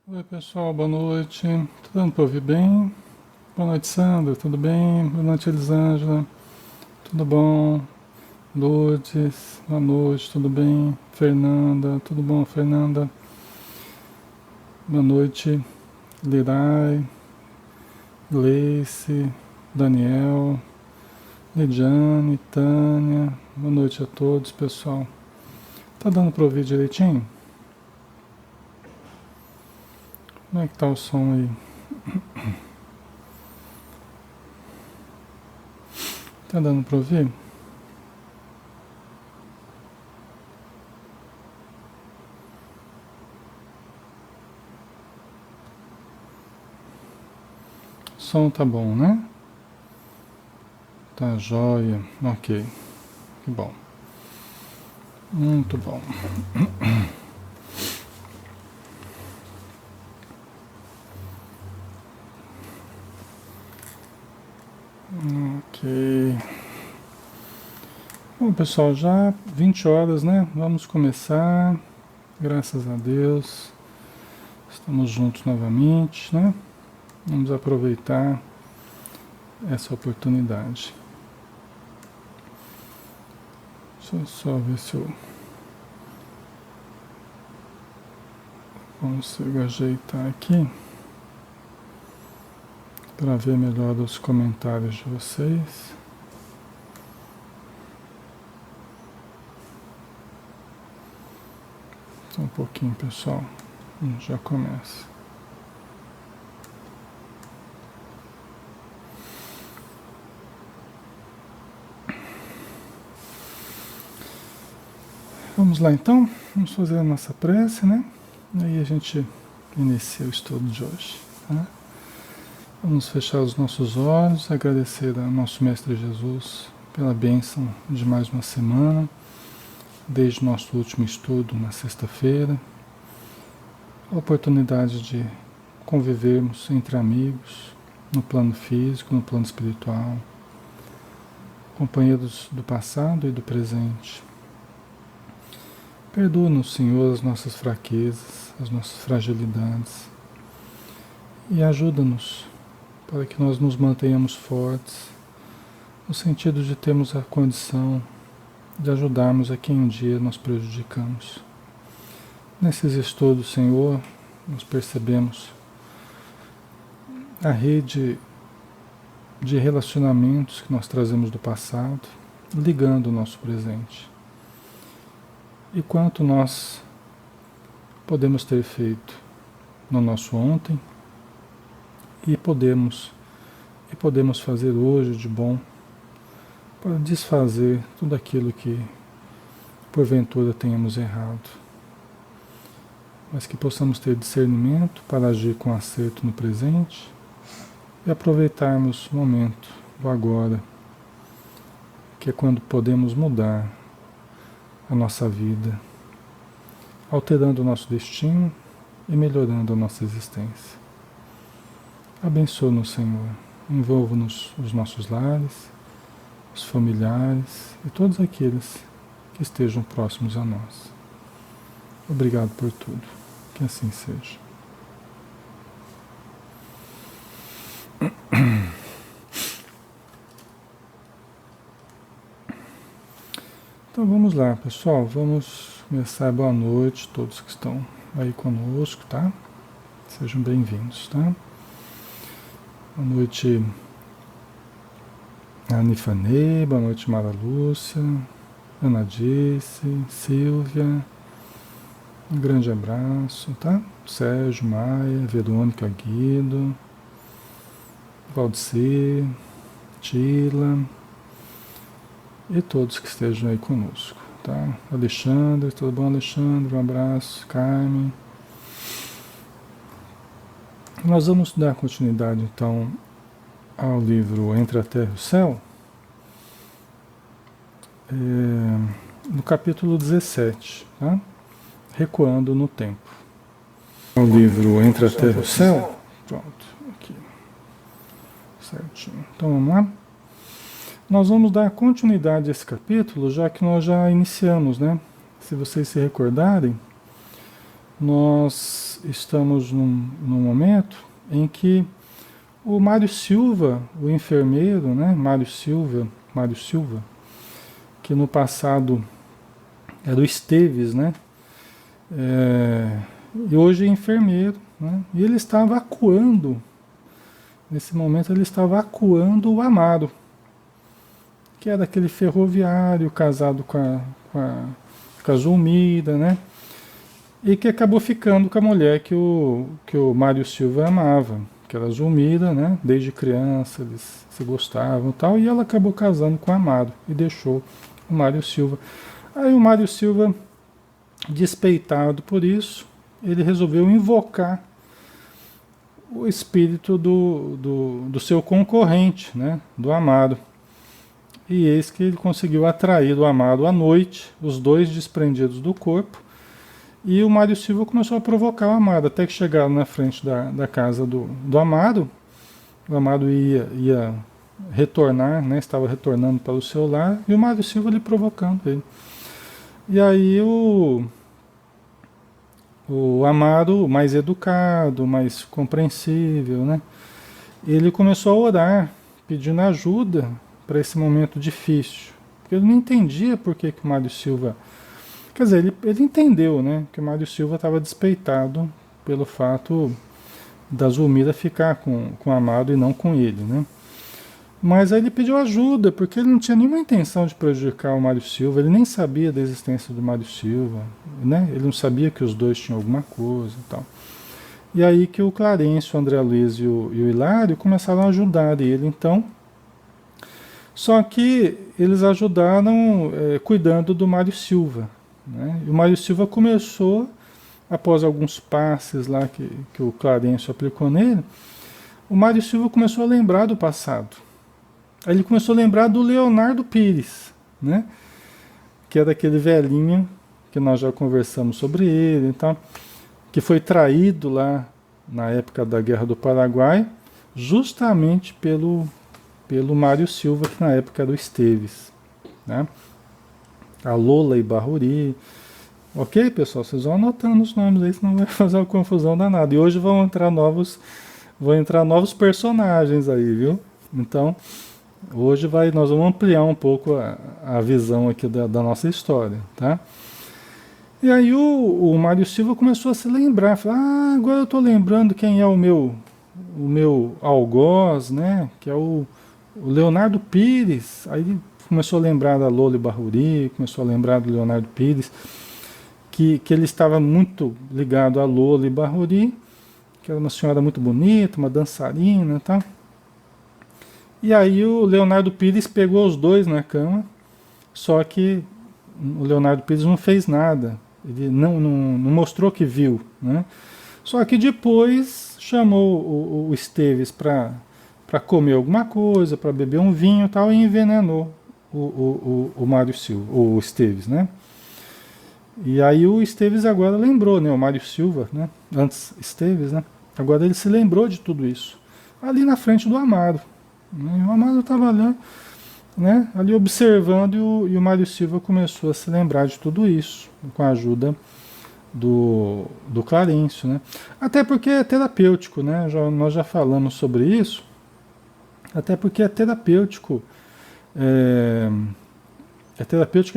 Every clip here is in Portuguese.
Oi pessoal, boa noite. Tá dando para ouvir bem? Boa noite, Sandra, tudo bem? Boa noite, Elisângela, tudo bom? Lourdes, boa noite, tudo bem? Fernanda, tudo bom, Fernanda? Boa noite, Lirai, Gleice, Daniel, Lidiane, Tânia, boa noite a todos, pessoal. Tá dando para ouvir direitinho? Como é que tá o som aí? Tá dando para ouvir? O som tá bom, né? Tá jóia, ok, que bom. Muito bom. Ok. Bom, pessoal, já 20 horas, né? Vamos começar. Graças a Deus. Estamos juntos novamente, né? Vamos aproveitar essa oportunidade. Deixa eu só ver se eu consigo ajeitar aqui para ver melhor os comentários de vocês. Só um pouquinho, pessoal. Já começa. Vamos lá então, vamos fazer a nossa prece, né? E aí a gente inicia o estudo de hoje. Tá? Vamos fechar os nossos olhos, agradecer ao nosso Mestre Jesus pela bênção de mais uma semana, desde o nosso último estudo na sexta-feira, a oportunidade de convivermos entre amigos, no plano físico, no plano espiritual, companheiros do passado e do presente. Perdoa-nos, Senhor, as nossas fraquezas, as nossas fragilidades e ajuda-nos para que nós nos mantenhamos fortes, no sentido de termos a condição de ajudarmos a quem um dia nós prejudicamos. Nesses estudos, Senhor, nós percebemos a rede de relacionamentos que nós trazemos do passado, ligando o nosso presente. E quanto nós podemos ter feito no nosso ontem e podemos fazer hoje de bom para desfazer tudo aquilo que porventura tenhamos errado. Mas que possamos ter discernimento para agir com acerto no presente e aproveitarmos o momento do agora, que é quando podemos mudar a nossa vida, alterando o nosso destino e melhorando a nossa existência. Abençoa-nos, Senhor, envolva-nos os nossos lares, os familiares e todos aqueles que estejam próximos a nós. Obrigado por tudo, que assim seja. Então vamos lá, pessoal, vamos começar. Boa noite a todos que estão aí conosco, tá? Sejam bem-vindos, tá? Boa noite, Anifanei, boa noite, Mara Lúcia, Ana Disse, Silvia, um grande abraço, tá? Sérgio, Maia, Verônica, Guido, Valdecir, Tila e todos que estejam aí conosco, tá? Alexandre, tudo bom, Alexandre? Um abraço, Carmen. Nós vamos dar continuidade, então, ao livro Entre a Terra e o Céu, no capítulo 17, tá? Recuando no tempo. O livro Entre a Terra e o Céu, pronto, aqui, certinho. Então vamos lá? Nós vamos dar continuidade a esse capítulo, já que nós já iniciamos, né? Se vocês se recordarem, nós estamos num momento em que o Mário Silva, o enfermeiro, né? Mário Silva, que no passado era o Esteves, né? E hoje é enfermeiro, né? E ele estava acuando, nesse momento ele estava acuando o Amaro, que era aquele ferroviário casado com a Zulmira, né? E que acabou ficando com a mulher que o Mário Silva amava, que era a Zulmira, né? Desde criança eles se gostavam e tal, e ela acabou casando com o Amaro e deixou o Mário Silva. Aí o Mário Silva, despeitado por isso, ele resolveu invocar o espírito do seu concorrente, né? Do Amaro. E eis que ele conseguiu atrair o Amaro à noite, os dois desprendidos do corpo, e o Mário Silva começou a provocar o Amaro, até que chegaram na frente da casa do Amaro. O Amaro ia retornar, né? Estava retornando para o seu lar, e o Mário Silva ali provocando ele. E aí o Amaro, mais educado, mais compreensível, né? Ele começou a orar, pedindo ajuda para esse momento difícil. Porque ele não entendia por que o Mário Silva... Quer dizer, ele entendeu, né? Que o Mário Silva estava despeitado pelo fato da Zulmira ficar com o Amaro e não com ele, né? Mas aí ele pediu ajuda, porque ele não tinha nenhuma intenção de prejudicar o Mário Silva, ele nem sabia da existência do Mário Silva, né? Ele não sabia que os dois tinham alguma coisa e tal. E aí que o Clarencio, o André Luiz e o Hilário começaram a ajudar ele, então. Só que eles ajudaram cuidando do Mário Silva, né? E o Mário Silva começou, após alguns passes lá que o Clarencio aplicou nele, o Mário Silva começou a lembrar do passado. Aí ele começou a lembrar do Leonardo Pires, né? Que era aquele velhinho que nós já conversamos sobre ele, então, que foi traído lá na época da Guerra do Paraguai, justamente pelo Mário Silva, que na época era o Esteves, né? A Lola e Barruri. Ok, pessoal? Vocês vão anotando os nomes aí, senão vai fazer uma confusão danada. E hoje vão entrar novos personagens aí, viu? Então, hoje nós vamos ampliar um pouco a visão aqui da nossa história, tá? E aí o Mário Silva começou a se lembrar, falar, agora eu estou lembrando quem é o meu algoz, né? Que é o Leonardo Pires. Aí ele começou a lembrar da Lola e Barruri, começou a lembrar do Leonardo Pires, que ele estava muito ligado a Lola e Barruri, que era uma senhora muito bonita, uma dançarina e tal. E aí o Leonardo Pires pegou os dois na cama, só que o Leonardo Pires não fez nada, ele não mostrou que viu, né? Só que depois chamou o Esteves para comer alguma coisa, para beber um vinho e tal, e envenenou o Mário Silva, o Esteves, né? E aí o Esteves agora lembrou, né? O Mário Silva, né? Antes Esteves, né? Agora ele se lembrou de tudo isso, ali na frente do Amaro. O Amaro estava lá, né, ali observando, e o Mário Silva começou a se lembrar de tudo isso, com a ajuda do Clarencio, né? Até porque é terapêutico, né? Nós já falamos sobre isso, até porque é terapêutico,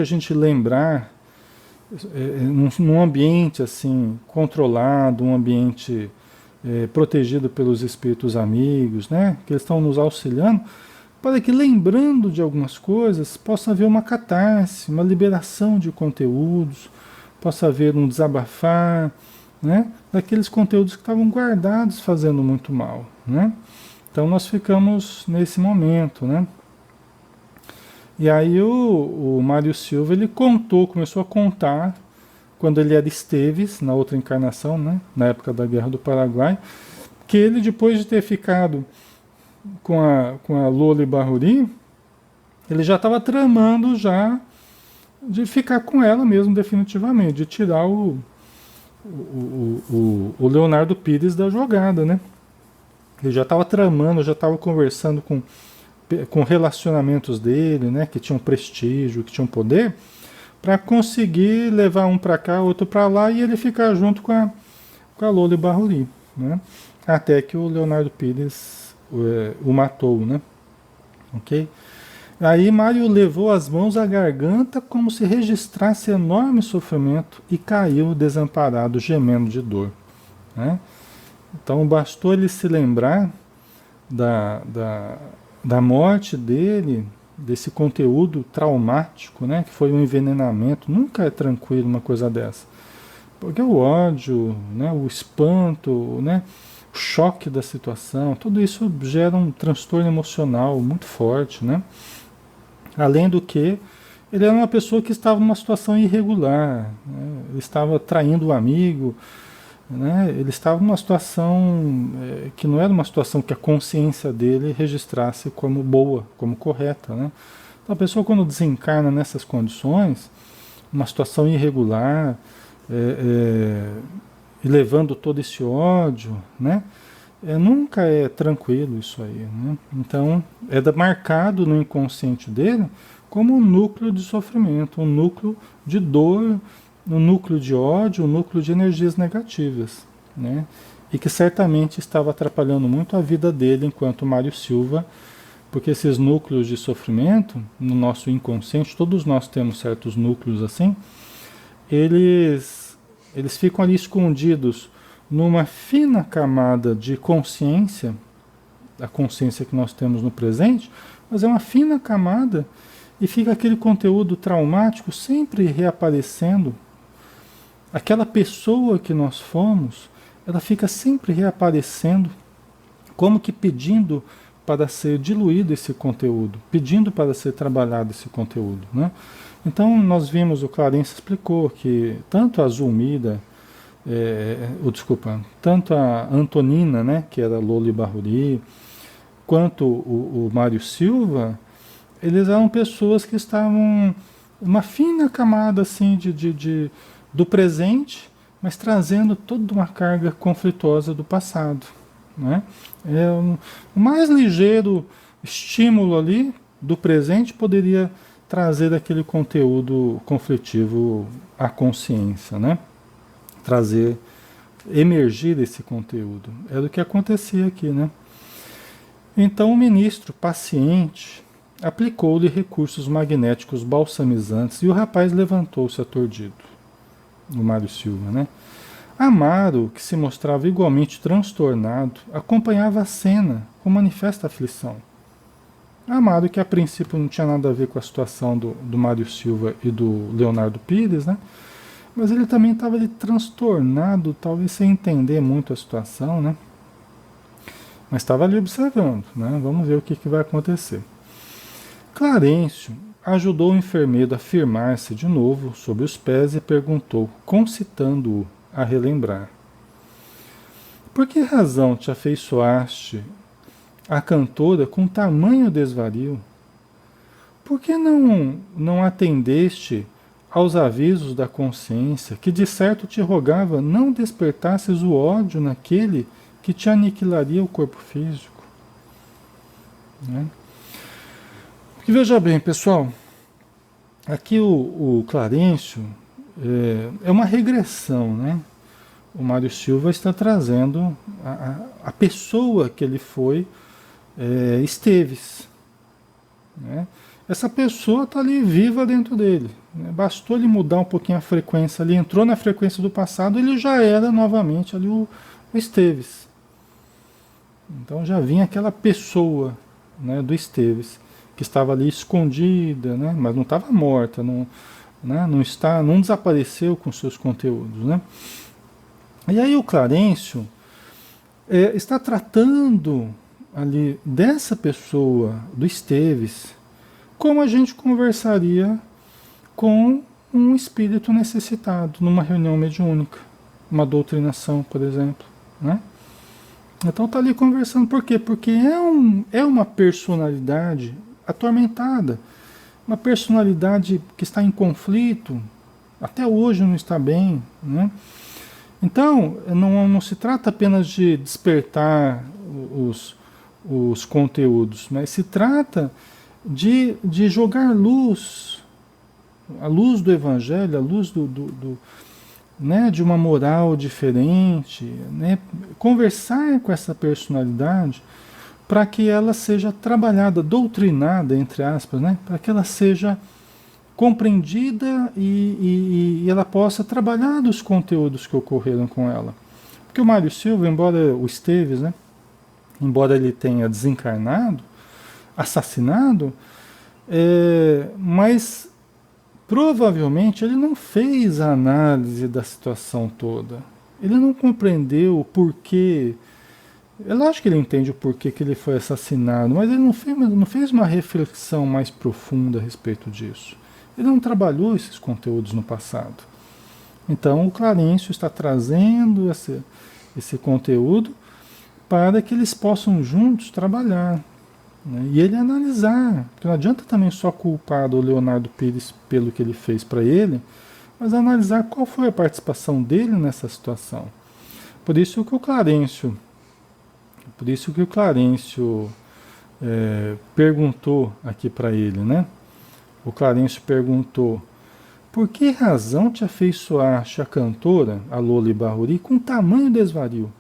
a gente lembrar num ambiente assim, controlado, um ambiente protegido pelos espíritos amigos, né? Que eles estão nos auxiliando, para que, lembrando de algumas coisas, possa haver uma catarse, uma liberação de conteúdos, possa haver um desabafar, né? Daqueles conteúdos que estavam guardados fazendo muito mal, né? Então nós ficamos nesse momento, né? E aí o Mário Silva, ele começou a contar, quando ele era Esteves, na outra encarnação, né? Na época da Guerra do Paraguai, que ele, depois de ter ficado com a Lola e Barruri, ele já estava tramando já de ficar com ela mesmo definitivamente, de tirar o Leonardo Pires da jogada, né? Ele já estava tramando, já estava conversando com relacionamentos dele, né? Que tinham prestígio, que tinham poder, para conseguir levar um para cá, outro para lá e ele ficar junto com a Loli Barruli, né? Até que o Leonardo Pires o matou, né? Ok? Aí Mário levou as mãos à garganta como se registrasse enorme sofrimento e caiu desamparado, gemendo de dor, né? Então bastou ele se lembrar da, da, da morte dele, desse conteúdo traumático, né, que foi um envenenamento. Nunca é tranquilo uma coisa dessa. Porque o ódio, né, o espanto, né, o choque da situação, tudo isso gera um transtorno emocional muito forte, né? Além do que, ele era uma pessoa que estava numa situação irregular, né? Ele estava traindo o amigo, né? Ele estava numa situação que não era uma situação que a consciência dele registrasse como boa, como correta, né? Então a pessoa quando desencarna nessas condições, uma situação irregular, e levando todo esse ódio, né? Nunca é tranquilo isso aí, né? Então marcado no inconsciente dele como um núcleo de sofrimento, um núcleo de dor, um núcleo de ódio, um núcleo de energias negativas, né? E que certamente estava atrapalhando muito a vida dele enquanto Mário Silva, porque esses núcleos de sofrimento no nosso inconsciente, todos nós temos certos núcleos assim, eles ficam ali escondidos numa fina camada de consciência, a consciência que nós temos no presente, mas é uma fina camada e fica aquele conteúdo traumático sempre reaparecendo. Aquela pessoa que nós fomos, ela fica sempre reaparecendo, como que pedindo para ser diluído esse conteúdo, pedindo para ser trabalhado esse conteúdo, né? Então nós vimos, o Clarence explicou que tanto a Zulmira, tanto a Antonina, né, que era Loli Barruri, quanto o Mário Silva, eles eram pessoas que estavam uma fina camada assim do presente, mas trazendo toda uma carga conflituosa do passado, né? O mais ligeiro estímulo ali do presente poderia trazer aquele conteúdo conflitivo à consciência, né? Trazer, emergir esse conteúdo. Era o que acontecia aqui, né? Então o ministro, paciente, aplicou-lhe recursos magnéticos balsamizantes e o rapaz levantou-se aturdido. O Mário Silva, né? Amaro, que se mostrava igualmente transtornado, acompanhava a cena com manifesta aflição. Amaro, que a princípio não tinha nada a ver com a situação do Mário Silva e do Leonardo Pires, né? Mas ele também estava ali transtornado, talvez sem entender muito a situação, né? Mas estava ali observando, né? Vamos ver o que vai acontecer. Clarencio ajudou o enfermeiro a firmar-se de novo sobre os pés e perguntou, concitando-o a relembrar. Por que razão te afeiçoaste à cantora com tamanho desvario? Por que não atendeste aos avisos da consciência, que de certo te rogava não despertasses o ódio naquele que te aniquilaria o corpo físico? Né? Porque veja bem, pessoal, aqui o Clarencio é uma regressão, né? O Mário Silva está trazendo a pessoa que ele foi, Esteves, né? Essa pessoa está ali viva dentro dele, né? Bastou ele mudar um pouquinho a frequência, ele entrou na frequência do passado, ele já era novamente ali o Esteves. Então já vinha aquela pessoa, né, do Esteves, que estava ali escondida, né, mas não estava morta, não, né, não desapareceu com seus conteúdos, né? E aí o Clarencio está tratando ali dessa pessoa, do Esteves, como a gente conversaria com um espírito necessitado numa reunião mediúnica, uma doutrinação, por exemplo, né? Então está ali conversando. Por quê? Porque é uma personalidade atormentada, uma personalidade que está em conflito, até hoje não está bem, né? Então não se trata apenas de despertar os conteúdos, mas se trata de jogar luz a luz do Evangelho, a luz né, de uma moral diferente, né, conversar com essa personalidade para que ela seja trabalhada, doutrinada, entre aspas, né, para que ela seja compreendida e ela possa trabalhar dos conteúdos que ocorreram com ela. Porque o Mário Silva, embora o Esteves, né, embora ele tenha desencarnado, assassinado, mas provavelmente ele não fez a análise da situação toda. Ele não compreendeu o porquê. É lógico que ele entende o porquê que ele foi assassinado, mas ele não fez uma reflexão mais profunda a respeito disso. Ele não trabalhou esses conteúdos no passado. Então o Clarencio está trazendo esse conteúdo para que eles possam juntos trabalhar, né? E ele analisar, porque não adianta também só culpar o Leonardo Pires pelo que ele fez para ele, mas analisar qual foi a participação dele nessa situação. Por isso que o Clarencio perguntou aqui para ele, né? O Clarencio perguntou: por que razão te afeiçoaste a cantora, a Loli Barruri, com tamanho desvario?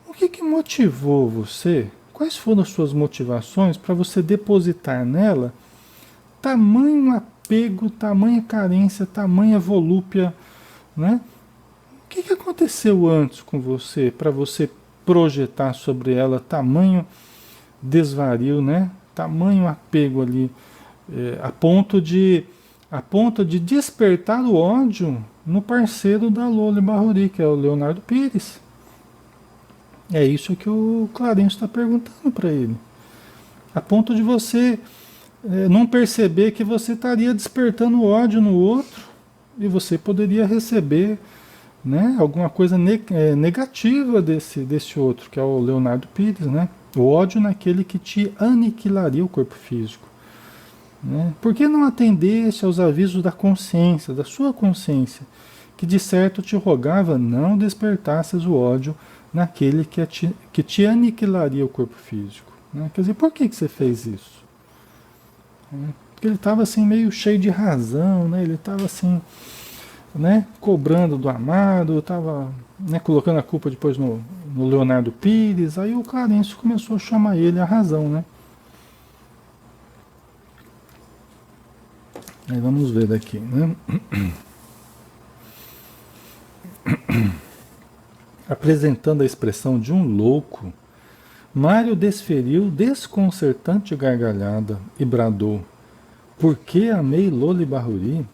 O que motivou você? Quais foram as suas motivações para você depositar nela tamanho apego, tamanha carência, tamanha volúpia, né? O que aconteceu antes com você para você projetar sobre ela tamanho desvario, né? Tamanho apego ali, a ponto de despertar o ódio no parceiro da Loli Barruri, que é o Leonardo Pires. É isso que o Clarencio está perguntando para ele. A ponto de você não perceber que você estaria despertando ódio no outro e você poderia receber, né, alguma coisa negativa desse outro, que é o Leonardo Pires, né? O ódio naquele que te aniquilaria o corpo físico. Né? Por que não atendesse aos avisos da consciência, da sua consciência, que de certo te rogava não despertasses o ódio naquele que te aniquilaria o corpo físico? Né? Quer dizer, por que você fez isso? Porque ele estava assim meio cheio de razão, né? Ele estava assim, né, cobrando do amado, estava, né, colocando a culpa depois no Leonardo Pires. Aí o Clarencio começou a chamar ele a razão, né? Aí vamos ver daqui, né? Apresentando a expressão de um louco, Mário desferiu desconcertante gargalhada e bradou: por que amei Loli Barruri?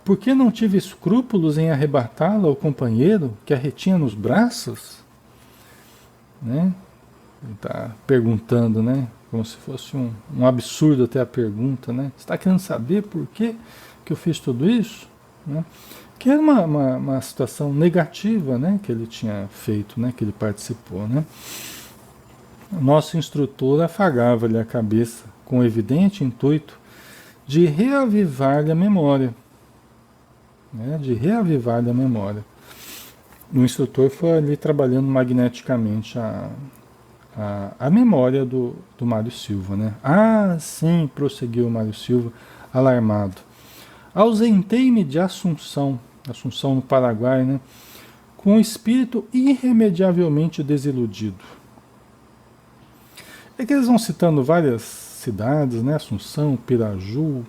Por que não tive escrúpulos em arrebatá-la ao companheiro que a retinha nos braços? Né? Ele está perguntando, né? Como se fosse um absurdo até a pergunta, né? Você está querendo saber por que eu fiz tudo isso? Né? Que era uma situação negativa, né? Que ele tinha feito, né? Que ele participou, né? O nosso instrutor afagava-lhe a cabeça com o evidente intuito de reavivar-lhe a memória. Né? De reavivar-lhe a memória. O instrutor foi ali trabalhando magneticamente a memória do Mário Silva, né? Ah, sim, prosseguiu o Mário Silva, alarmado. Ausentei-me de Assunção no Paraguai, né? Com o espírito irremediavelmente desiludido. É que eles vão citando várias cidades, né? Assunção, Piraju,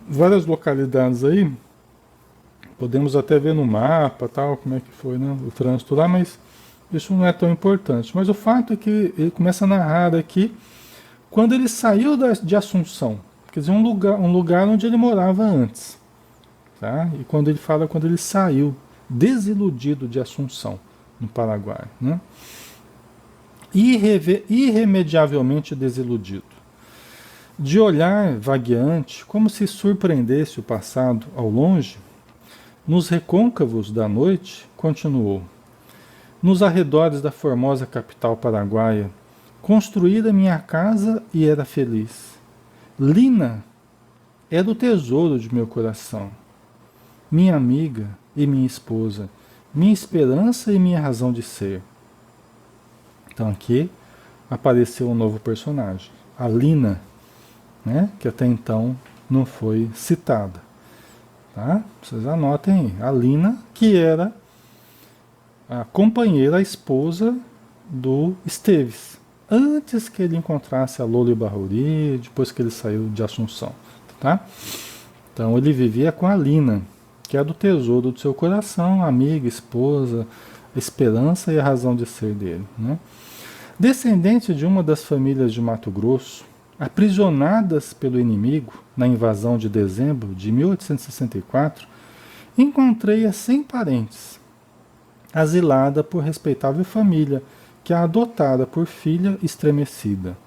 várias localidades aí. Podemos até ver no mapa, tal, como é que foi, né? O trânsito lá, mas isso não é tão importante. Mas o fato é que ele começa a narrar aqui quando ele saiu de Assunção, quer dizer, um lugar onde ele morava antes. Tá? E quando ele fala quando ele saiu, desiludido de Assunção, no Paraguai. Né? Irremediavelmente desiludido. De olhar vagueante, como se surpreendesse o passado ao longe, nos recôncavos da noite, continuou. Nos arredores da formosa capital paraguaia, construíra minha casa e era feliz. Lina era o tesouro de meu coração, minha amiga e minha esposa, minha esperança e minha razão de ser. Então aqui apareceu um novo personagem, a Lina, né? Que até então não foi citada. Tá? Vocês anotem aí. A Lina, que era a companheira, a esposa do Esteves, antes que ele encontrasse a Lola Ibarruri, depois que ele saiu de Assunção. Tá? Então ele vivia com a Lina, que é do tesouro do seu coração, amiga, esposa, a esperança e a razão de ser dele. Né? Descendente de uma das famílias de Mato Grosso, aprisionadas pelo inimigo na invasão de dezembro de 1864, encontrei-a sem parentes, asilada por respeitável família, que a adotara por filha estremecida.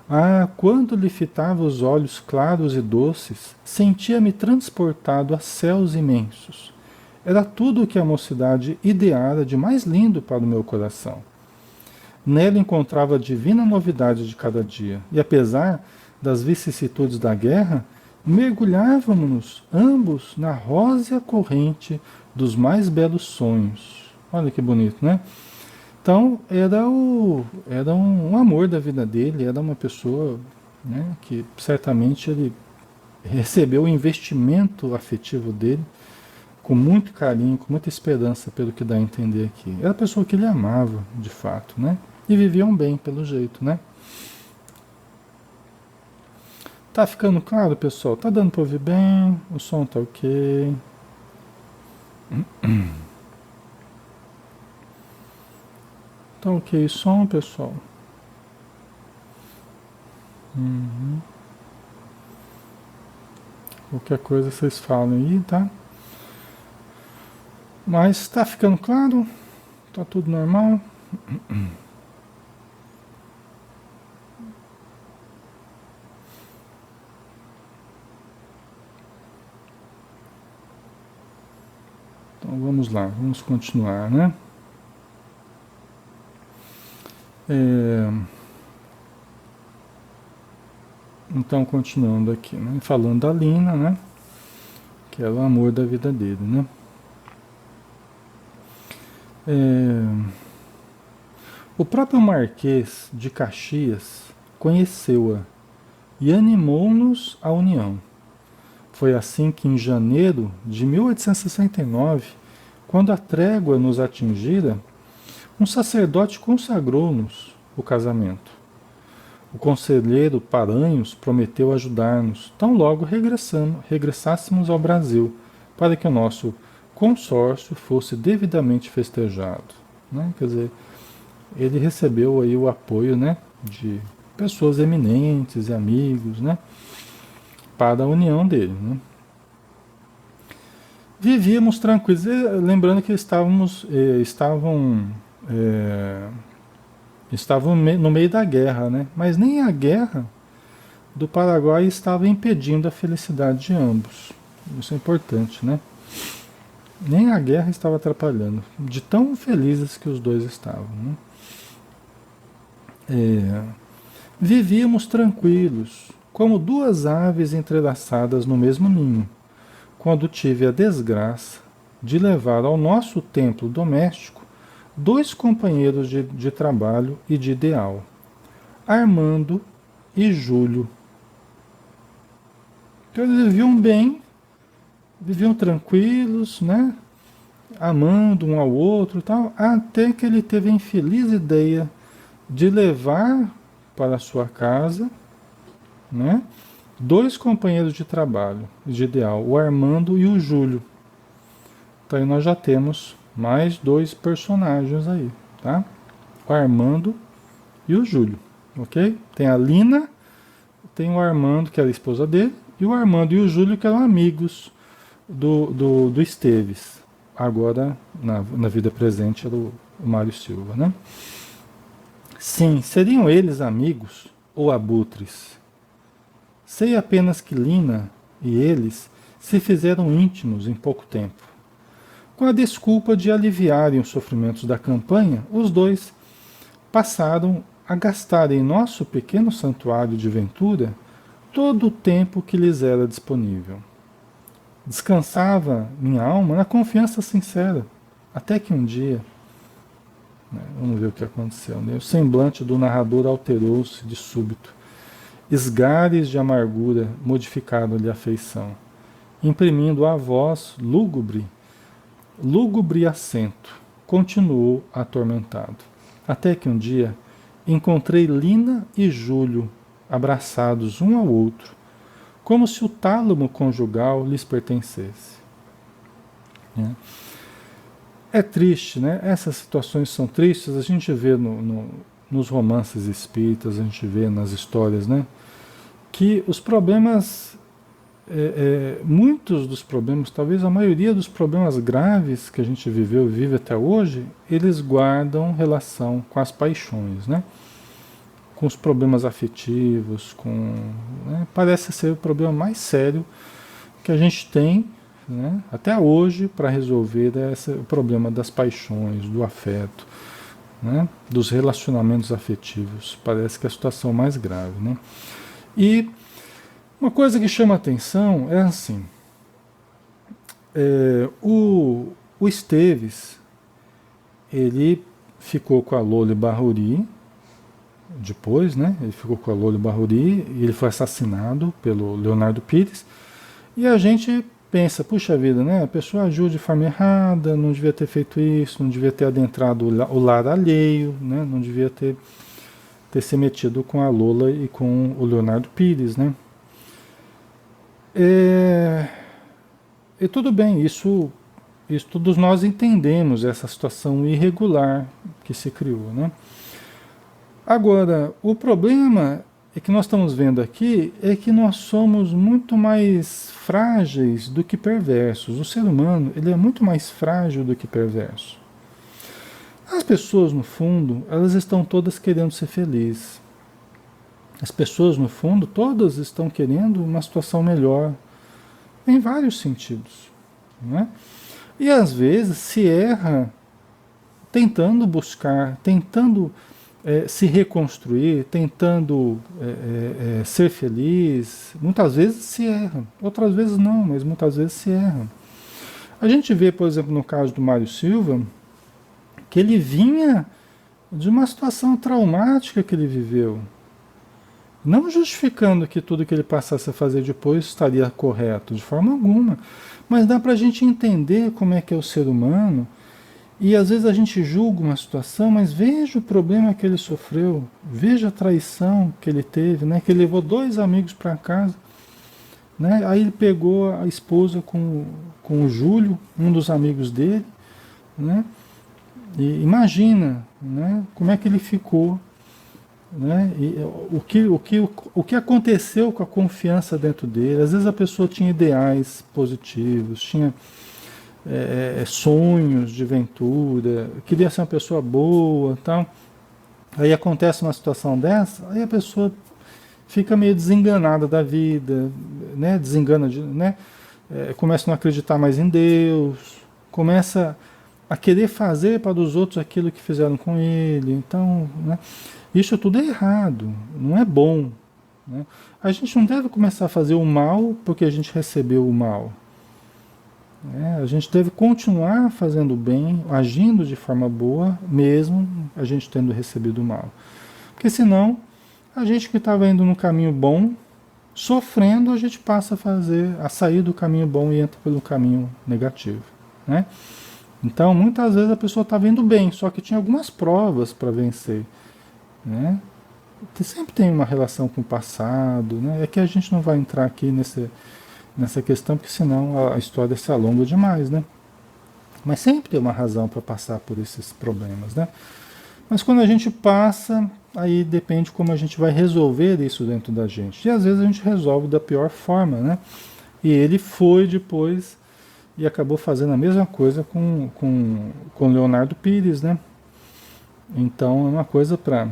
Ah, quando lhe fitava os olhos claros e doces, sentia-me transportado a céus imensos. Era tudo o que a mocidade ideara de mais lindo para o meu coração. Nela encontrava a divina novidade de cada dia, e apesar das vicissitudes da guerra, mergulhávamos ambos na rósea corrente dos mais belos sonhos. Olha que bonito, né? Então, era um amor da vida dele, era uma pessoa, né, que certamente ele recebeu o investimento afetivo dele com muito carinho, com muita esperança, pelo que dá a entender aqui. Era a pessoa que ele amava, de fato, né? E viviam bem, pelo jeito, né? Tá ficando claro, pessoal? Tá dando para ouvir bem? O som tá ok? Tá ok o som, pessoal? Uhum. Qualquer coisa vocês falam aí, tá? Mas tá ficando claro? Tá tudo normal? Então vamos lá, vamos continuar, né? Então continuando aqui, né? Falando da Lina, né? Que é o amor da vida dele, né? O próprio Marquês de Caxias conheceu-a e animou-nos à união. Foi assim que em janeiro de 1869, quando a trégua nos atingira, um sacerdote consagrou-nos o casamento. O conselheiro Paranhos prometeu ajudar-nos, tão logo regressássemos ao Brasil, para que o nosso consórcio fosse devidamente festejado. Né? Quer dizer, ele recebeu aí o apoio, né, de pessoas eminentes e amigos, né, para a união dele. Né? Vivíamos tranquilos, lembrando que estavam no meio da guerra, né? Mas nem a guerra do Paraguai estava impedindo a felicidade de ambos. Isso é importante, né? Nem a guerra estava atrapalhando, de tão felizes que os dois estavam. Né? Vivíamos tranquilos, como duas aves entrelaçadas no mesmo ninho, quando tive a desgraça de levar ao nosso templo doméstico dois companheiros de trabalho e de ideal, Armando e Júlio. Então eles viviam bem, viviam tranquilos, né? Amando um ao outro e tal, até que ele teve a infeliz ideia de levar para a sua casa, né, dois companheiros de trabalho de ideal, o Armando e o Júlio. Então aí nós já temos mais dois personagens aí, tá? O Armando e o Júlio, ok? Tem a Lina, tem o Armando, que era a esposa dele, e o Armando e o Júlio, que eram amigos do Esteves. Agora, na vida presente, era o Mário Silva, né? Sim, seriam eles amigos ou abutres? Sei apenas que Lina e eles se fizeram íntimos em pouco tempo. Com a desculpa de aliviarem os sofrimentos da campanha, os dois passaram a gastar em nosso pequeno santuário de Ventura todo o tempo que lhes era disponível. Descansava minha alma na confiança sincera, até que um dia, né, vamos ver o que aconteceu, né, o semblante do narrador alterou-se de súbito. esgares de amargura modificaram-lhe a feição, imprimindo à voz lúgubre acento, continuou atormentado. Até que um dia encontrei Lina e Júlio abraçados um ao outro, como se o tálamo conjugal lhes pertencesse. É triste, né? Essas situações são tristes, a gente vê nos romances espíritas, a gente vê nas histórias, né? Que os problemas, muitos dos problemas, talvez a maioria dos problemas graves que a gente viveu e vive até hoje, eles guardam relação com as paixões, né? Com os problemas afetivos, né? Parece ser o problema mais sério que a gente tem, né? Até hoje para resolver o problema das paixões, do afeto, né? Dos relacionamentos afetivos. Parece que é a situação mais grave, né? E uma coisa que chama atenção é assim, o Esteves, ele ficou com a Loli Barruri, depois, né? Ele ficou com a Loli Barruri e ele foi assassinado pelo Leonardo Pires. E a gente pensa, puxa vida, né? A pessoa agiu de forma errada, não devia ter feito isso, não devia ter adentrado o lar alheio, né? Não devia ter se metido com a Lola e com o Leonardo Pires, né? E tudo bem, isso todos nós entendemos essa situação irregular que se criou, né? Agora, o problema é que nós estamos vendo aqui é que nós somos muito mais frágeis do que perversos. O ser humano, ele é muito mais frágil do que perverso. As pessoas, no fundo, elas estão todas querendo ser felizes. As pessoas, no fundo, todas estão querendo uma situação melhor, em vários sentidos, né? E às vezes se erra tentando buscar, tentando se reconstruir, tentando ser feliz. Muitas vezes se erra, outras vezes não, mas muitas vezes se erra. A gente vê, por exemplo, no caso do Mário Silva, que ele vinha de uma situação traumática que ele viveu. Não justificando que tudo que ele passasse a fazer depois estaria correto, de forma alguma. Mas dá para a gente entender como é que é o ser humano. E às vezes a gente julga uma situação, mas veja o problema que ele sofreu, veja a traição que ele teve, né? Que ele levou 2 amigos para casa, né? Aí ele pegou a esposa com o Júlio, um dos amigos dele, né? E imagina, né? Como é que ele ficou, né? E o que aconteceu com a confiança dentro dele. Às vezes a pessoa tinha ideais positivos, tinha sonhos de ventura, queria ser uma pessoa boa, tal. Aí acontece uma situação dessa, aí a pessoa fica meio desenganada da vida, né? Desengana, né? Começa a não acreditar mais em Deus, começa a querer fazer para os outros aquilo que fizeram com ele. Então, né? Isso tudo é errado, não é bom, né? A gente não deve começar a fazer o mal porque a gente recebeu o mal. A gente deve continuar fazendo o bem, agindo de forma boa, mesmo a gente tendo recebido o mal. Porque senão, a gente que estava indo no caminho bom, sofrendo, a gente passa a sair do caminho bom e entra pelo caminho negativo, né? Então, muitas vezes a pessoa estava indo bem, só que tinha algumas provas para vencer, né? Sempre tem uma relação com o passado, né? É que a gente não vai entrar aqui nessa questão, porque senão a história se alonga demais, né? Mas sempre tem uma razão para passar por esses problemas, né? Mas quando a gente passa, aí depende como a gente vai resolver isso dentro da gente. E às vezes a gente resolve da pior forma, né? E ele foi depois e acabou fazendo a mesma coisa com Leonardo Pires, né? Então é uma coisa para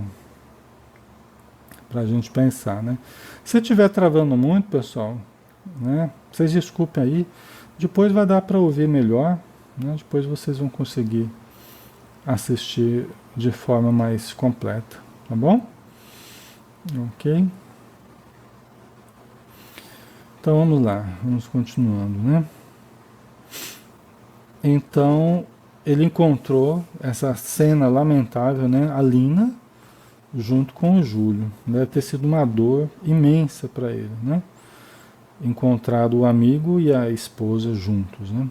a gente pensar, né? Se estiver travando muito, pessoal, né? Vocês desculpem aí, depois vai dar para ouvir melhor, né? Depois vocês vão conseguir assistir de forma mais completa, tá bom? Ok? Então vamos lá, vamos continuando, né? Então ele encontrou essa cena lamentável, né? A Lina, junto com o Júlio. Deve ter sido uma dor imensa para ele, né? Encontrar o amigo e a esposa juntos, né?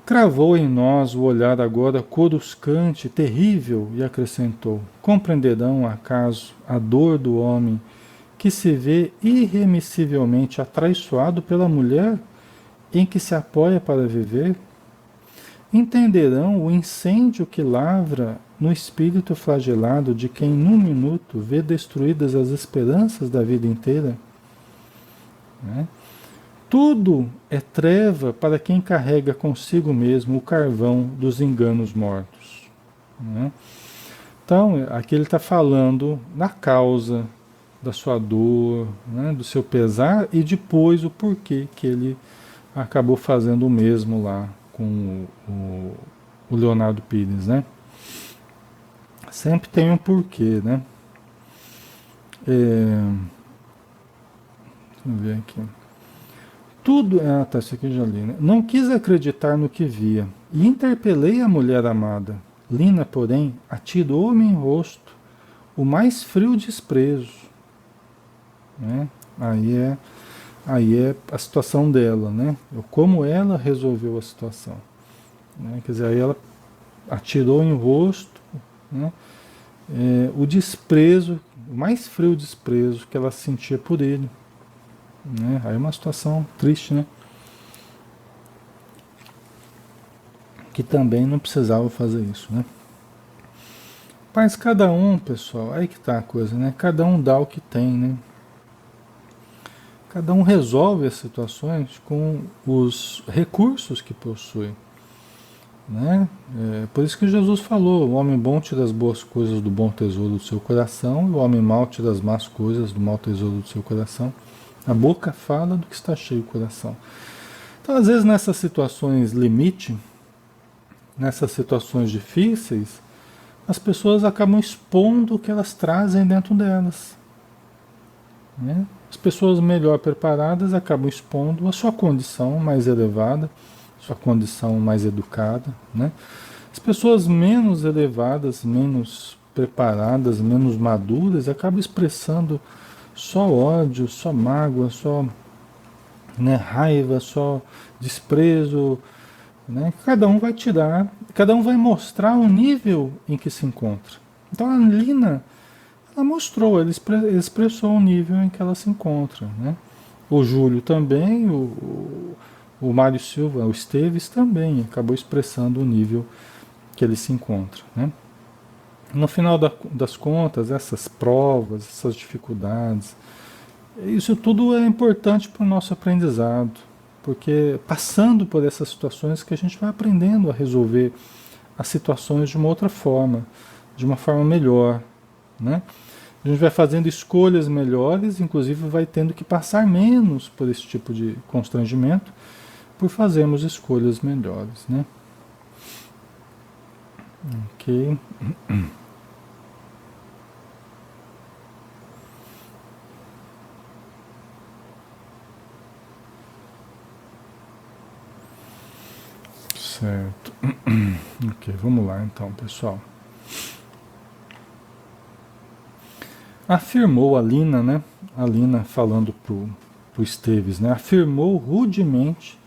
Cravou em nós o olhar agora coruscante, terrível, e acrescentou: compreenderão acaso a dor do homem que se vê irremissivelmente atraiçoado pela mulher em que se apoia para viver? Entenderão o incêndio que lavra no espírito flagelado de quem num minuto vê destruídas as esperanças da vida inteira? Né? Tudo é treva para quem carrega consigo mesmo o carvão dos enganos mortos. Né? Então, aqui ele está falando na causa da sua dor, né, do seu pesar, e depois o porquê que ele acabou fazendo o mesmo lá com o Leonardo Pires, né? Sempre tem um porquê, né? Deixa eu ver aqui. Tudo. Ah, tá, isso aqui eu já li, né? Não quis acreditar no que via, e interpelei a mulher amada. Lina, porém, atirou-me em rosto o mais frio desprezo. Né? Aí é a situação dela, né? Como ela resolveu a situação. Né? Quer dizer, aí ela atirou em rosto, né? O desprezo, o mais frio desprezo que ela sentia por ele. Né? Aí é uma situação triste, né? Que também não precisava fazer isso, né? Mas cada um, pessoal, aí que tá a coisa, né? Cada um dá o que tem, né? Cada um resolve as situações com os recursos que possui, né? Por isso que Jesus falou: o homem bom tira as boas coisas do bom tesouro do seu coração, e o homem mau tira as más coisas do mau tesouro do seu coração. A boca fala do que está cheio o coração. Então, às vezes, nessas situações limite, nessas situações difíceis, as pessoas acabam expondo o que elas trazem dentro delas. Né? As pessoas melhor preparadas acabam expondo a sua condição mais elevada, sua condição mais educada. Né? As pessoas menos elevadas, menos preparadas, menos maduras, acabam expressando só ódio, só mágoa, só, né, raiva, só desprezo. Né? Cada um vai tirar, cada um vai mostrar o nível em que se encontra. Então a Lina, ela mostrou, ela expressou o nível em que ela se encontra. Né? O Júlio também, o Mário Silva, o Esteves também acabou expressando o nível que ele se encontra. Né? No final das contas, essas provas, essas dificuldades, isso tudo é importante para o nosso aprendizado, porque passando por essas situações que a gente vai aprendendo a resolver as situações de uma outra forma, de uma forma melhor, né? A gente vai fazendo escolhas melhores, inclusive vai tendo que passar menos por esse tipo de constrangimento, por fazermos escolhas melhores, né? Ok. Certo. Ok, vamos lá então, pessoal. Afirmou a Lina, né? A Lina falando pro Esteves, né? Afirmou rudemente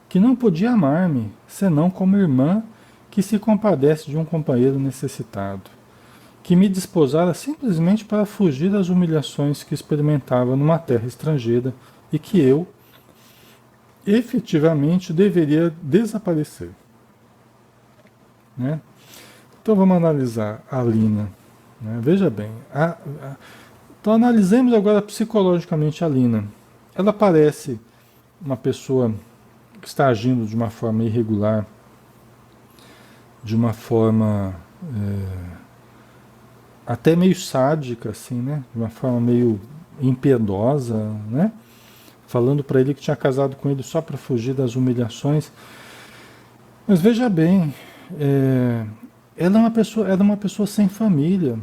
que não podia amar-me, senão como irmã que se compadece de um companheiro necessitado, que me desposara simplesmente para fugir das humilhações que experimentava numa terra estrangeira e que eu, efetivamente, deveria desaparecer. Né? Então vamos analisar a Lina. Né? Veja bem, então analisemos agora psicologicamente a Lina. Ela parece uma pessoa que está agindo de uma forma irregular, de uma forma até meio sádica, assim, né? De uma forma meio impiedosa, né? Falando para ele que tinha casado com ele só para fugir das humilhações. Mas veja bem, ela era uma pessoa sem família.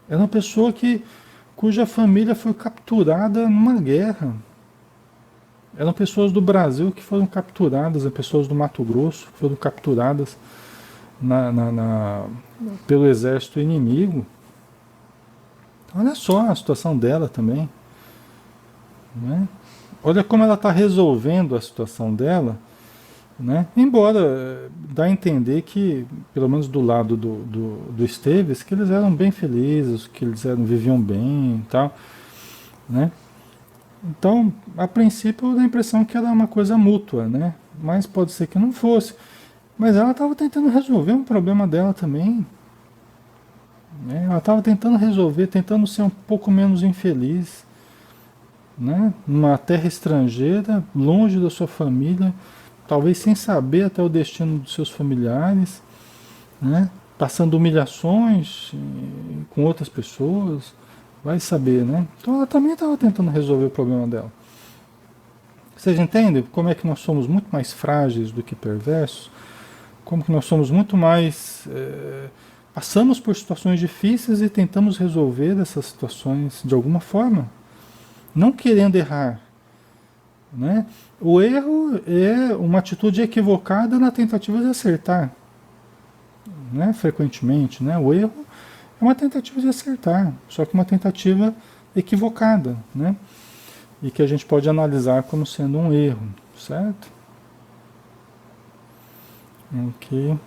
Era uma pessoa cuja família foi capturada numa guerra. Eram pessoas do Brasil que foram capturadas, pessoas do Mato Grosso que foram capturadas pelo exército inimigo. Olha só a situação dela também, né? Olha como ela está resolvendo a situação dela, né? Embora dá a entender que, pelo menos do lado do Esteves, que eles eram bem felizes, que eles viviam bem e tal, né? Então, a princípio, dá a impressão que era uma coisa mútua, né? Mas pode ser que não fosse. Mas ela estava tentando resolver um problema dela também, né? Ela estava tentando resolver, tentando ser um pouco menos infeliz, né? Numa terra estrangeira, longe da sua família, talvez sem saber até o destino dos seus familiares, né? Passando humilhações com outras pessoas, vai saber, né? Então ela também estava tentando resolver o problema dela. Vocês entendem como é que nós somos muito mais frágeis do que perversos? Como que nós somos muito mais... passamos por situações difíceis e tentamos resolver essas situações de alguma forma, não querendo errar, né? O erro é uma atitude equivocada na tentativa de acertar, né? Frequentemente, né? O erro é uma tentativa de acertar, só que uma tentativa equivocada, né? E que a gente pode analisar como sendo um erro, certo? Ok.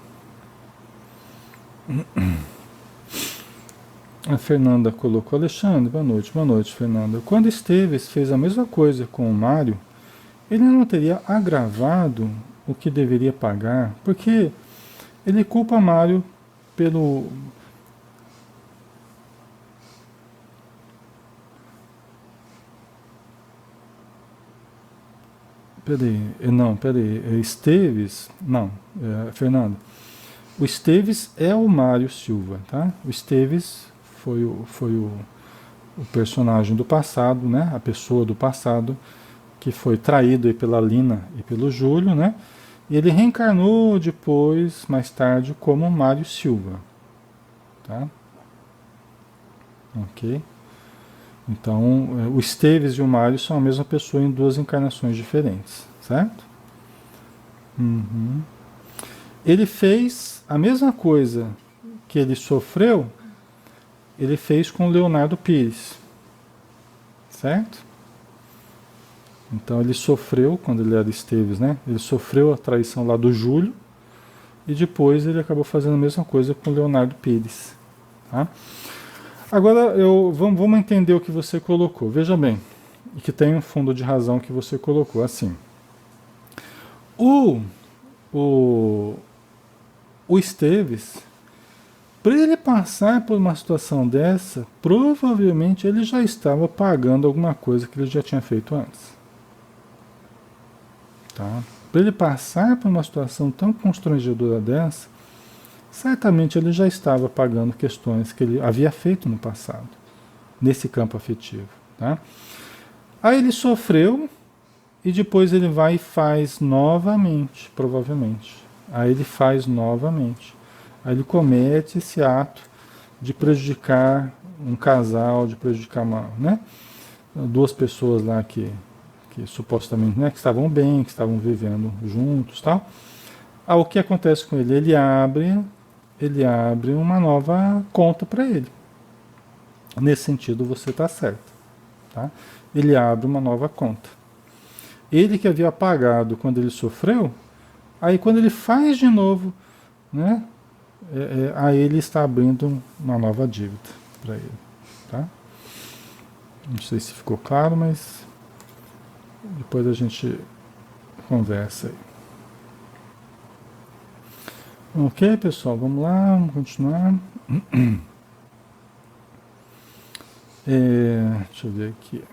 A Fernanda colocou: Alexandre, boa noite, Fernanda. Quando Esteves fez a mesma coisa com o Mário, ele não teria agravado o que deveria pagar, porque ele culpa Mário pelo... Peraí, Esteves, não, Fernando, o Esteves é o Mário Silva, tá? O Esteves foi o personagem do passado, né? A pessoa do passado que foi traído aí pela Lina e pelo Júlio, né? E ele reencarnou depois, mais tarde, como Mário Silva, tá? Ok? Então, o Esteves e o Mário são a mesma pessoa em duas encarnações diferentes, certo? Uhum. Ele fez a mesma coisa que ele sofreu, ele fez com Leonardo Pires, certo? Então ele sofreu, quando ele era Esteves, né? Ele sofreu a traição lá do Júlio e depois ele acabou fazendo a mesma coisa com Leonardo Pires, tá? Agora vamos entender o que você colocou. Veja bem, e que tem um fundo de razão que você colocou assim. O, o, o Esteves, para ele passar por uma situação dessa, provavelmente ele já estava pagando alguma coisa que ele já tinha feito antes. Tá? Para ele passar por uma situação tão constrangedora dessa, certamente ele já estava pagando questões que ele havia feito no passado, nesse campo afetivo. Tá? Aí ele sofreu e depois ele vai e faz novamente, provavelmente. Aí ele faz novamente. Aí ele comete esse ato de prejudicar um casal, de prejudicar né, duas pessoas lá que supostamente, né, que estavam bem, que estavam vivendo juntos, tal. Ah, o que acontece com ele? Ele abre uma nova conta para ele. Nesse sentido, você está certo, tá? Ele abre uma nova conta. Ele que havia pagado quando ele sofreu, aí quando ele faz de novo, né? Aí ele está abrindo uma nova dívida para ele, tá? Não sei se ficou claro, mas depois a gente conversa aí. Ok, pessoal, vamos lá, vamos continuar. Deixa eu ver aqui.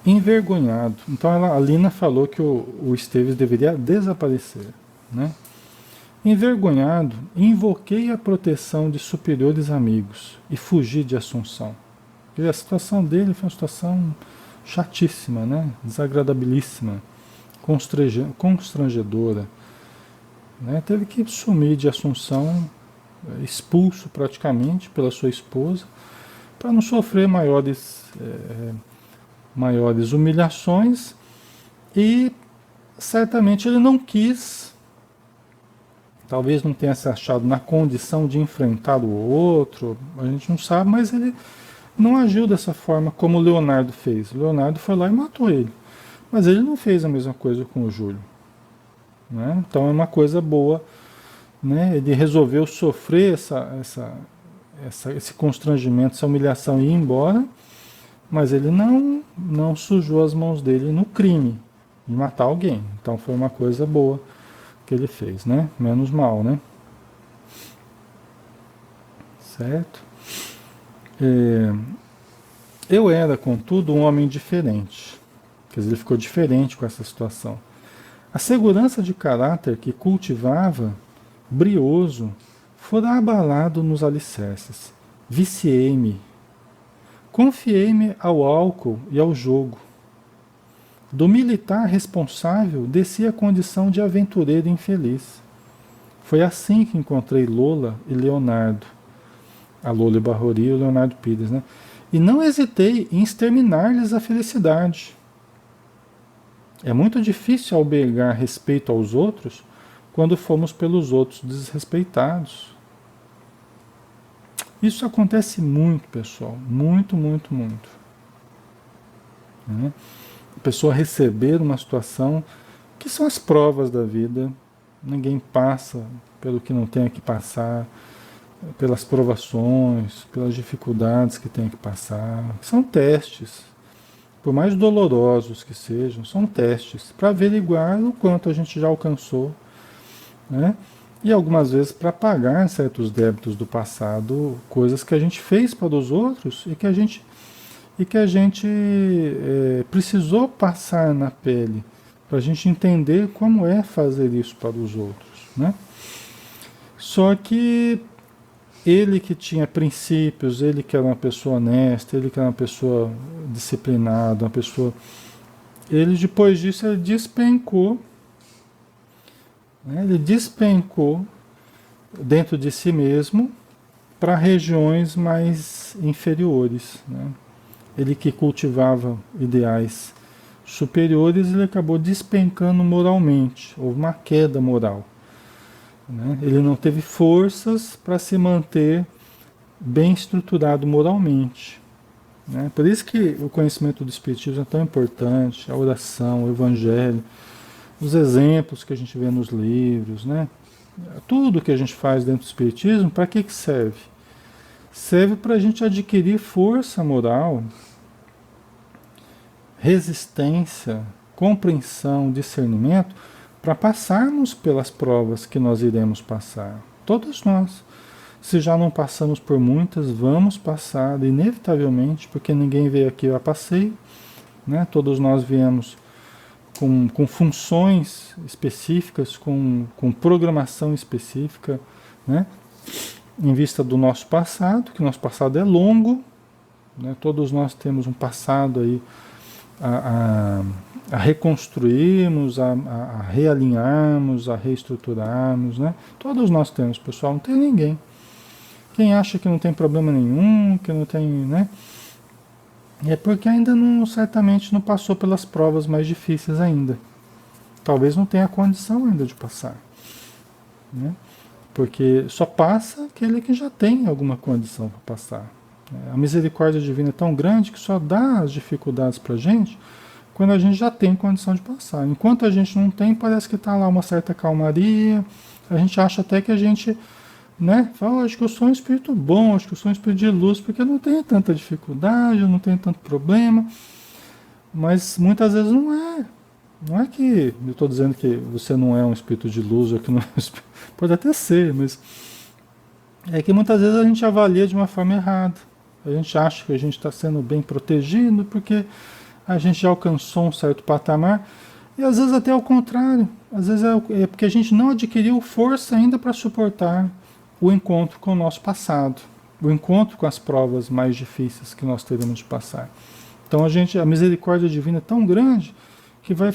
Envergonhado. Então a Lina falou que o Esteves deveria desaparecer, né? Envergonhado, invoquei a proteção de superiores amigos e fugi de Assunção. E a situação dele foi uma situação chatíssima, né? Desagradabilíssima, constrangedora. Né? Teve que sumir de Assunção, expulso praticamente pela sua esposa, para não sofrer maiores humilhações, e certamente ele não quis talvez não tenha se achado na condição de enfrentar o outro, a gente não sabe, mas ele não agiu dessa forma como o Leonardo fez. O Leonardo foi lá e matou ele. Mas ele não fez a mesma coisa com o Júlio. Né? Então é uma coisa boa, né? Ele resolveu sofrer esse constrangimento, essa humilhação e ir embora, mas ele não sujou as mãos dele no crime de matar alguém. Então foi uma coisa boa que ele fez, né? Menos mal, né? Certo? Eu era, contudo, um homem diferente. Quer dizer, ele ficou diferente com essa situação. A segurança de caráter que cultivava, brioso, fora abalado nos alicerces. Viciei-me. Confiei-me ao álcool e ao jogo. Do militar responsável, desci a condição de aventureiro infeliz. Foi assim que encontrei Lola e Leonardo. A Lola Barrori e o Leonardo Pires, né? E não hesitei em exterminar-lhes a felicidade. É muito difícil albergar respeito aos outros quando fomos pelos outros desrespeitados. Isso acontece muito, pessoal. Muito, muito, muito. Né? A pessoa receber uma situação que são as provas da vida. Ninguém passa pelo que não tem que passar, pelas provações, pelas dificuldades que tem que passar. São testes. Por mais dolorosos que sejam, são testes para averiguar o quanto a gente já alcançou, né? E algumas vezes para pagar certos débitos do passado, coisas que a gente fez para os outros e que a gente precisou passar na pele para a gente entender como é fazer isso para os outros, né? Só que ele que tinha princípios, ele que era uma pessoa honesta, ele que era uma pessoa disciplinada, uma pessoa... Ele, depois disso, ele despencou, né? Ele despencou dentro de si mesmo para regiões mais inferiores, né? Ele que cultivava ideais superiores, ele acabou despencando moralmente, houve uma queda moral. Né? Ele não teve forças para se manter bem estruturado moralmente. Né? Por isso que o conhecimento do Espiritismo é tão importante, a oração, o Evangelho, os exemplos que a gente vê nos livros, né? Tudo que a gente faz dentro do Espiritismo, para que serve? Serve para a gente adquirir força moral, resistência, compreensão, discernimento, para passarmos pelas provas que nós iremos passar. Todos nós. Se já não passamos por muitas, vamos passar inevitavelmente, porque ninguém veio aqui a passeio, né? Todos nós viemos com funções específicas, com programação específica, né? Em vista do nosso passado, que nosso passado é longo, né? Todos nós temos um passado aí a reconstruirmos, a realinharmos, a reestruturarmos, né? Todos nós temos, pessoal, não tem ninguém. Quem acha que não tem problema nenhum, que não tem, né? É porque ainda não, certamente não passou pelas provas mais difíceis ainda. Talvez não tenha condição ainda de passar, né? Porque só passa aquele que já tem alguma condição para passar. A misericórdia divina é tão grande que só dá as dificuldades para a gente quando a gente já tem condição de passar. Enquanto a gente não tem, parece que está lá uma certa calmaria, a gente acha até que a gente, né, fala, acho que eu sou um espírito bom, acho que eu sou um espírito de luz, porque eu não tenho tanta dificuldade, eu não tenho tanto problema, mas muitas vezes não é. Não é que eu estou dizendo que você não é um espírito de luz, ou que não é um espírito, pode até ser, mas é que muitas vezes a gente avalia de uma forma errada. A gente acha que a gente está sendo bem protegido porque a gente já alcançou um certo patamar, e às vezes até ao contrário. Às vezes é porque a gente não adquiriu força ainda para suportar o encontro com o nosso passado, o encontro com as provas mais difíceis que nós teremos de passar. Então a misericórdia divina é tão grande que vai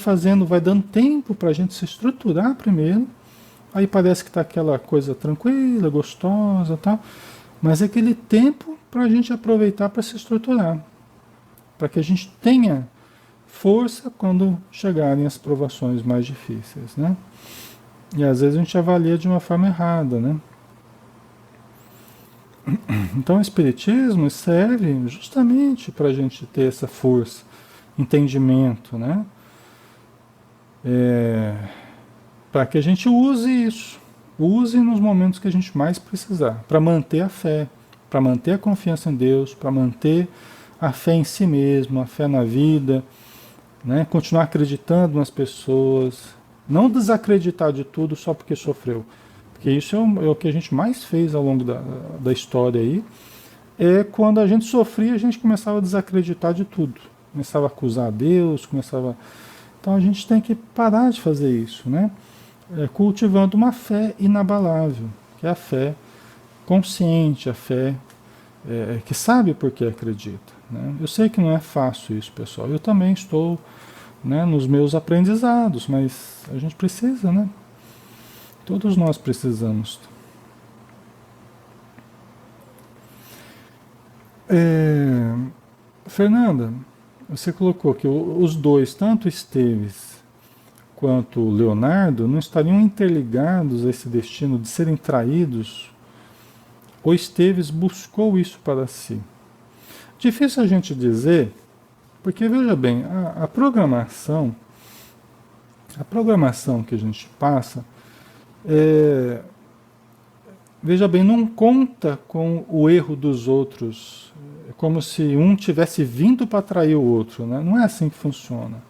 dando tempo para a gente se estruturar primeiro. Aí parece que está aquela coisa tranquila, gostosa e tal, mas é aquele tempo para a gente aproveitar para se estruturar, para que a gente tenha força quando chegarem as provações mais difíceis, né? E às vezes a gente avalia de uma forma errada, né? Então o Espiritismo serve justamente para a gente ter essa força, entendimento, né? Para que a gente use isso, use nos momentos que a gente mais precisar, para manter a fé, para manter a confiança em Deus, para manter a fé em si mesmo, a fé na vida, né? Continuar acreditando nas pessoas, não desacreditar de tudo só porque sofreu, porque isso é o que a gente mais fez ao longo da história aí, é quando a gente sofria, a gente começava a desacreditar de tudo, começava a acusar Deus, começava... Então a gente tem que parar de fazer isso, né? Cultivando uma fé inabalável, que é a fé consciente, a fé que sabe por que acredita. Né? Eu sei que não é fácil isso, pessoal. Eu também estou, né, nos meus aprendizados, mas a gente precisa, né? Todos nós precisamos. Fernanda, você colocou que os dois, tanto Esteves quanto Leonardo, não estariam interligados a esse destino de serem traídos. O Esteves buscou isso para si. Difícil a gente dizer, porque veja bem, a programação que a gente passa, veja bem, não conta com o erro dos outros. É como se um tivesse vindo para trair o outro, né? Não é assim que funciona.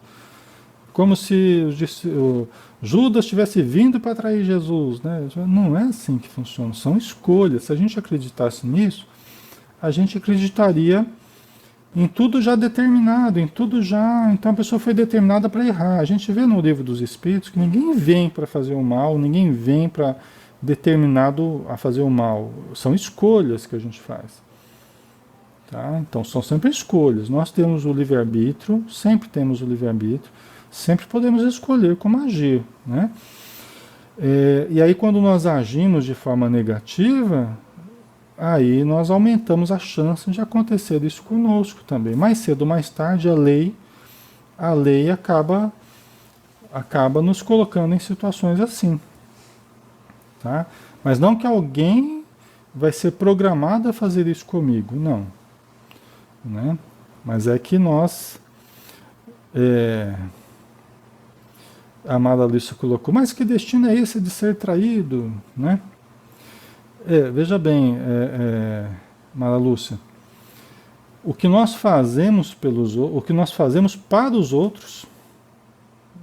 Como se o Judas tivesse vindo para trair Jesus, né? Não é assim que funciona. São escolhas. Se a gente acreditasse nisso, a gente acreditaria em tudo já determinado, em tudo já. Então a pessoa foi determinada para errar. A gente vê no Livro dos Espíritos que ninguém vem para fazer o mal, ninguém vem para determinado a fazer o mal. São escolhas que a gente faz. Tá? Então são sempre escolhas. Nós temos o livre-arbítrio, sempre temos o livre-arbítrio, sempre podemos escolher como agir. Né? E aí quando nós agimos de forma negativa, aí nós aumentamos a chance de acontecer isso conosco também. Mais cedo ou mais tarde a lei acaba nos colocando em situações assim. Tá? Mas não que alguém vai ser programado a fazer isso comigo, não. Né? Mas é que nós... a Amada Lúcia colocou, mas que destino é esse de ser traído? Né? Veja bem, Amada Lúcia, o que nós fazemos o que nós fazemos para os outros,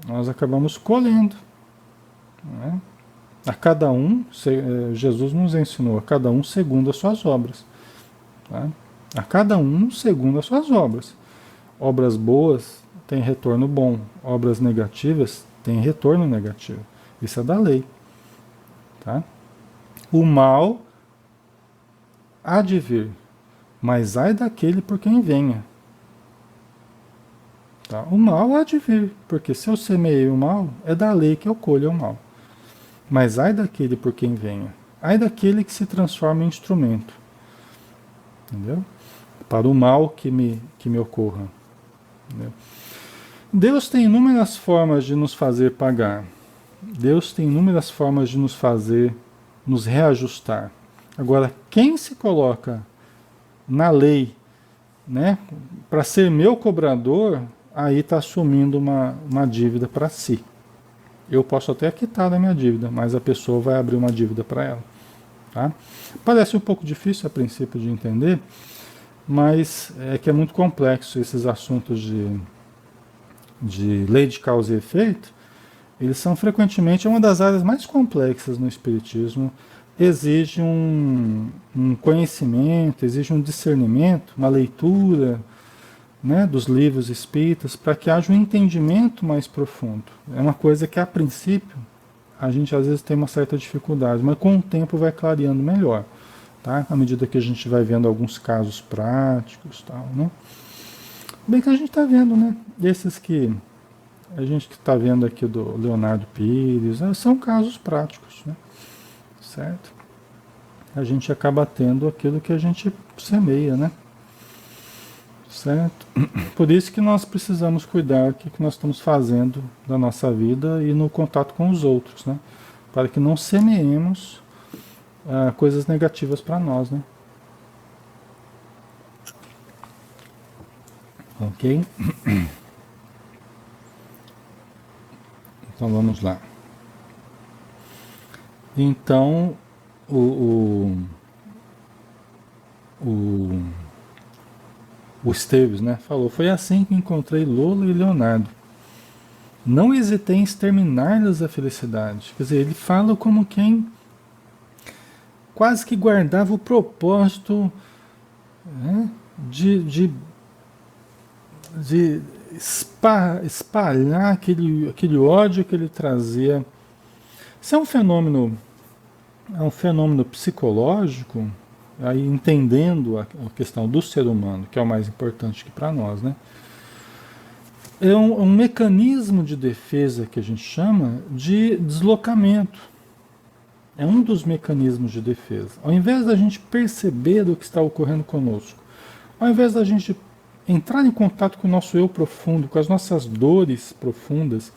nós acabamos colhendo. Né? A cada um, Jesus nos ensinou, a cada um segundo as suas obras. Tá? A cada um segundo as suas obras. Obras boas têm retorno bom, obras negativas têm retorno negativo. Isso é da lei. Tá? O mal há de vir, mas ai daquele por quem venha. Tá? O mal há de vir, porque se eu semeei o mal, é da lei que eu colho o mal. Mas ai daquele por quem venha. Ai daquele que se transforma em instrumento. Entendeu? Para o mal que me ocorra. Entendeu? Deus tem inúmeras formas de nos fazer pagar. Deus tem inúmeras formas de nos reajustar. Agora, quem se coloca na lei, né, para ser meu cobrador, aí está assumindo uma dívida para si. Eu posso até quitar da minha dívida, mas a pessoa vai abrir uma dívida para ela. Tá? Parece um pouco difícil a princípio de entender, mas é que é muito complexo esses assuntos de lei de causa e efeito. Eles são frequentemente uma das áreas mais complexas no Espiritismo. Exige um conhecimento, exige um discernimento, uma leitura, né, dos livros espíritas, para que haja um entendimento mais profundo. É uma coisa que, a princípio, a gente às vezes tem uma certa dificuldade, mas com o tempo vai clareando melhor, tá? À medida que a gente vai vendo alguns casos práticos, tal, né? Bem que a gente está vendo, né? Esses que a gente que está vendo aqui do Leonardo Pires, são casos práticos, né? Certo? A gente acaba tendo aquilo que a gente semeia, né? Certo? Por isso que nós precisamos cuidar do que nós estamos fazendo da nossa vida e no contato com os outros, né? para que não semeemos coisas negativas para nós, né? Ok? Então vamos lá. Então, o, o Esteves, né, falou: foi assim que encontrei Lola e Leonardo. Não hesitei em exterminar-lhes a felicidade. Quer dizer, ele fala como quem quase que guardava o propósito, né, de espalhar aquele ódio que ele trazia. Isso é um fenômeno psicológico, aí entendendo a questão do ser humano, que é o mais importante que para nós, né? É um mecanismo de defesa que a gente chama de deslocamento. É um dos mecanismos de defesa. Ao invés da gente perceber o que está ocorrendo conosco, ao invés da gente entrar em contato com o nosso eu profundo, com as nossas dores profundas,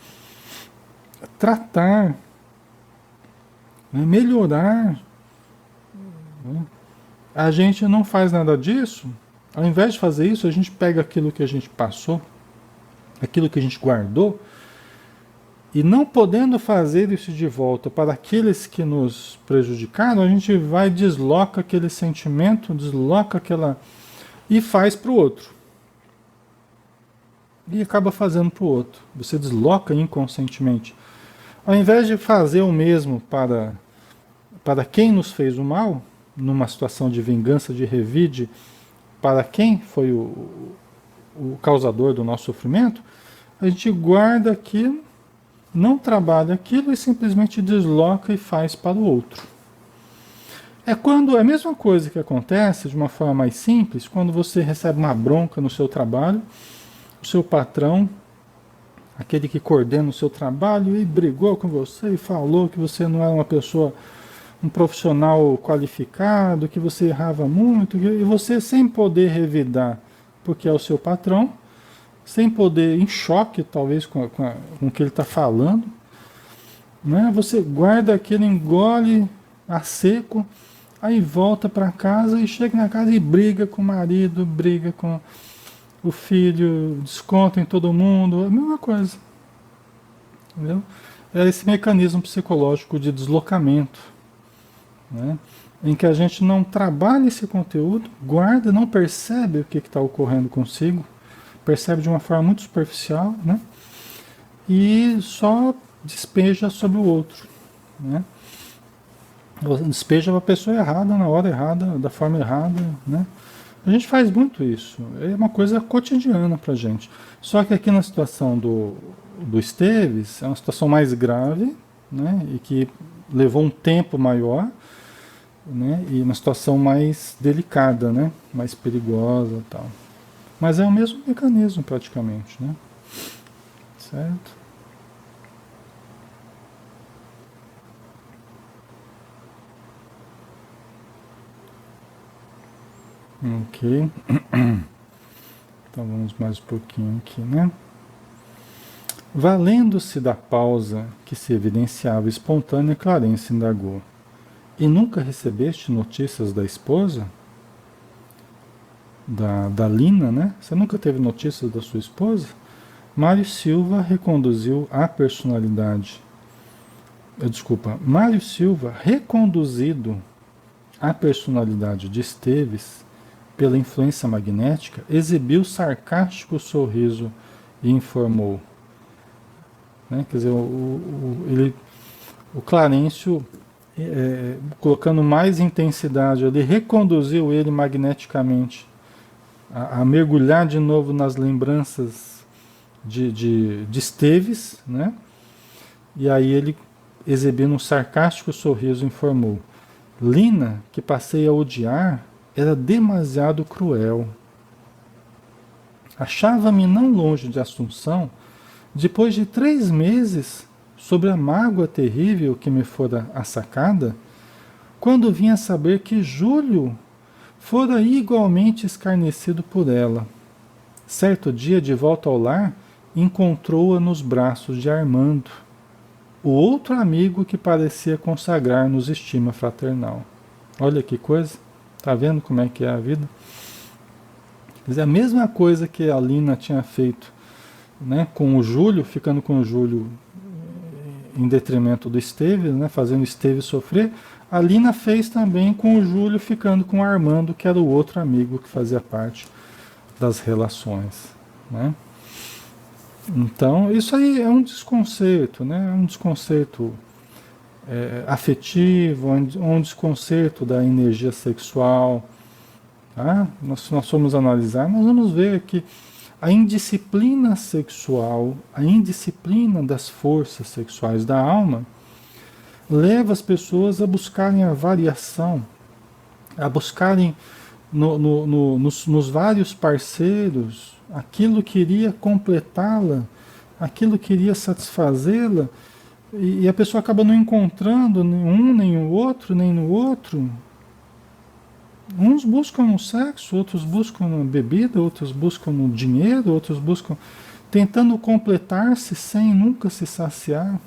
tratar, né, melhorar, né, a gente não faz nada disso. Ao invés de fazer isso, a gente pega aquilo que a gente passou, aquilo que a gente guardou, e não podendo fazer isso de volta para aqueles que nos prejudicaram, a gente vai, desloca aquele sentimento, desloca aquela... e faz para o outro. E acaba fazendo para o outro. Você desloca inconscientemente. Ao invés de fazer o mesmo para quem nos fez o mal, numa situação de vingança, de revide, para quem foi o causador do nosso sofrimento, a gente guarda aquilo, não trabalha aquilo e simplesmente desloca e faz para o outro. É a mesma coisa que acontece de uma forma mais simples, quando você recebe uma bronca no seu trabalho, o seu patrão, aquele que coordena o seu trabalho, e brigou com você e falou que você não era uma pessoa, um profissional qualificado, que você errava muito, e você, sem poder revidar, porque é o seu patrão, sem poder, em choque talvez com o que ele está falando, né? Você guarda aquilo, engole a seco, aí volta para casa e chega na casa e briga com o marido, briga com o filho, desconta em todo mundo, é a mesma coisa. Entendeu? É esse mecanismo psicológico de deslocamento, né? Em que a gente não trabalha esse conteúdo, guarda, não percebe o que está ocorrendo consigo, percebe de uma forma muito superficial, né? E só despeja sobre o outro, né? Despeja para a pessoa errada, na hora errada, da forma errada, né? A gente faz muito isso, é uma coisa cotidiana para a gente. Só que aqui na situação do Esteves, é uma situação mais grave, né? E que levou um tempo maior, né? E uma situação mais delicada, né? Mais perigosa e tal. Mas é o mesmo mecanismo praticamente, né? Certo? Ok. Então vamos mais um pouquinho aqui, né? Valendo-se da pausa que se evidenciava espontânea, Clarence indagou: e nunca recebeste notícias da esposa? Da Lina, né? Você nunca teve notícias da sua esposa? Mário Silva reconduziu a personalidade. Desculpa, Mário Silva, reconduzido à personalidade de Esteves pela influência magnética, exibiu sarcástico sorriso e informou. Né? Quer dizer, o Clarencio, colocando mais intensidade, ele reconduziu ele magneticamente a mergulhar de novo nas lembranças de Esteves, né? E aí ele, exibindo um sarcástico sorriso, informou: Lina, que passei a odiar, era demasiado cruel. Achava-me não longe de Assunção, depois de 3 meses, sobre a mágoa terrível que me fora assacada, quando vim a saber que Júlio fora igualmente escarnecido por ela. Certo dia, de volta ao lar, encontrou-a nos braços de Armando. o outro amigo que parecia consagrar-nos estima fraternal. Olha que coisa, tá vendo como é que é a vida? Quer dizer, a mesma coisa que a Lina tinha feito, né, com o Júlio, ficando com o Júlio em detrimento do Esteves, né, fazendo o Esteves sofrer, a Lina fez também com o Júlio, ficando com o Armando, que era o outro amigo que fazia parte das relações, né? Então, isso aí é um desconcerto, né? É um desconcerto afetivo, um desconcerto da energia sexual. Tá? Nós formos analisar, nós vamos ver que a indisciplina sexual, a indisciplina das forças sexuais da alma, leva as pessoas a buscarem a variação, a buscarem nos vários parceiros aquilo que iria completá-la, aquilo que iria satisfazê-la, e a pessoa acaba não encontrando nenhum, nem o outro, nem no outro. Uns buscam no sexo, outros buscam na bebida, outros buscam no dinheiro, outros buscam tentando completar-se sem nunca se saciar,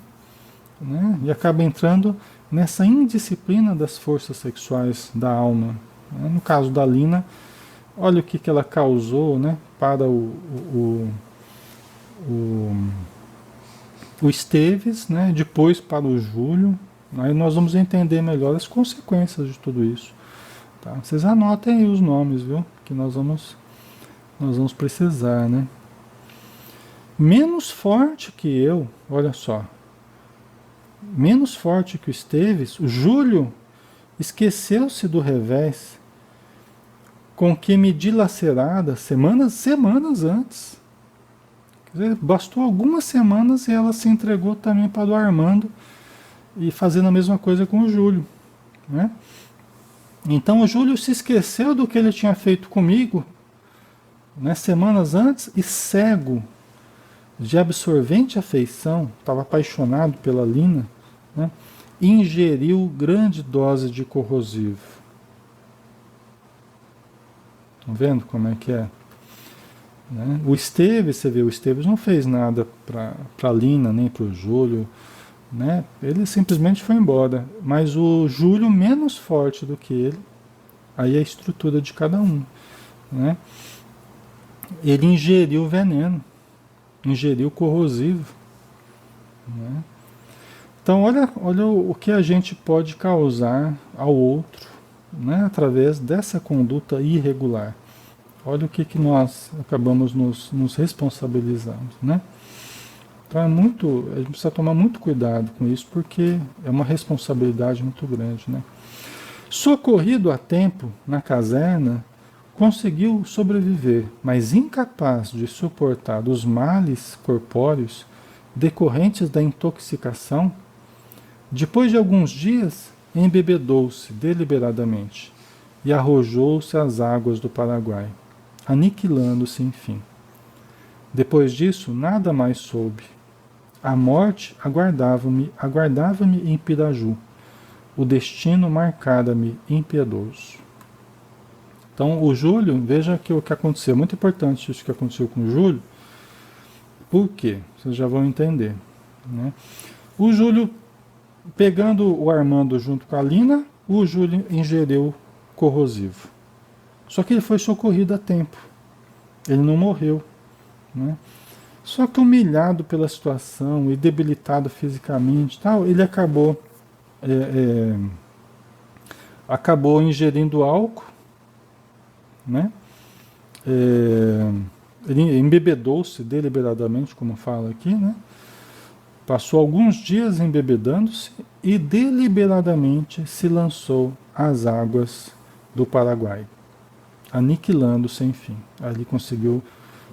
né? E acaba entrando nessa indisciplina das forças sexuais da alma, né? No caso da Lina, olha o que ela causou, né, para o, o Esteves, né, depois para o Júlio. Aí nós vamos entender melhor as consequências de tudo isso. Tá? Vocês anotem aí os nomes, viu? Que nós vamos precisar, né? Menos forte que eu, olha só, menos forte que o Esteves, o Júlio esqueceu-se do revés com que me dilacerada semanas antes. Quer dizer, bastou algumas semanas e ela se entregou também para o Armando e fazendo a mesma coisa com o Júlio, né? Então o Júlio se esqueceu do que ele tinha feito comigo, né, semanas antes, e cego de absorvente afeição, estava apaixonado pela Lina, né, ingeriu grande dose de corrosivo. Estão vendo como é que é? Né? O Esteves, você vê, o Esteves não fez nada para a Lina, nem para o Júlio, né? Ele simplesmente foi embora. Mas o Júlio, menos forte do que ele, aí é a estrutura de cada um, né? Ele ingeriu veneno, ingeriu corrosivo, né? Então olha o que a gente pode causar ao outro, né, através dessa conduta irregular. Olha o que nós acabamos nos responsabilizando, né? Então a gente precisa tomar muito cuidado com isso, porque é uma responsabilidade muito grande, né? Socorrido a tempo na caserna, conseguiu sobreviver, mas incapaz de suportar os males corpóreos decorrentes da intoxicação, depois de alguns dias, embebedou-se deliberadamente e arrojou-se às águas do Paraguai, aniquilando-se enfim. Depois disso, nada mais soube. A morte aguardava-me em Piraju. O destino marcara-me impiedoso. Então, o Júlio, veja que o que aconteceu. Muito importante isso que aconteceu com o Júlio. Por quê? Vocês já vão entender, né? O Júlio, pegando o Armando junto com a Lina, o Júlio ingeriu corrosivo. Só que ele foi socorrido a tempo. Ele não morreu, né? Só que humilhado pela situação e debilitado fisicamente, tal, ele acabou ingerindo álcool, né? Ele embebedou-se deliberadamente, como fala aqui, né? Passou alguns dias embebedando-se e deliberadamente se lançou às águas do Paraguai, aniquilando-se, enfim. Aí ele conseguiu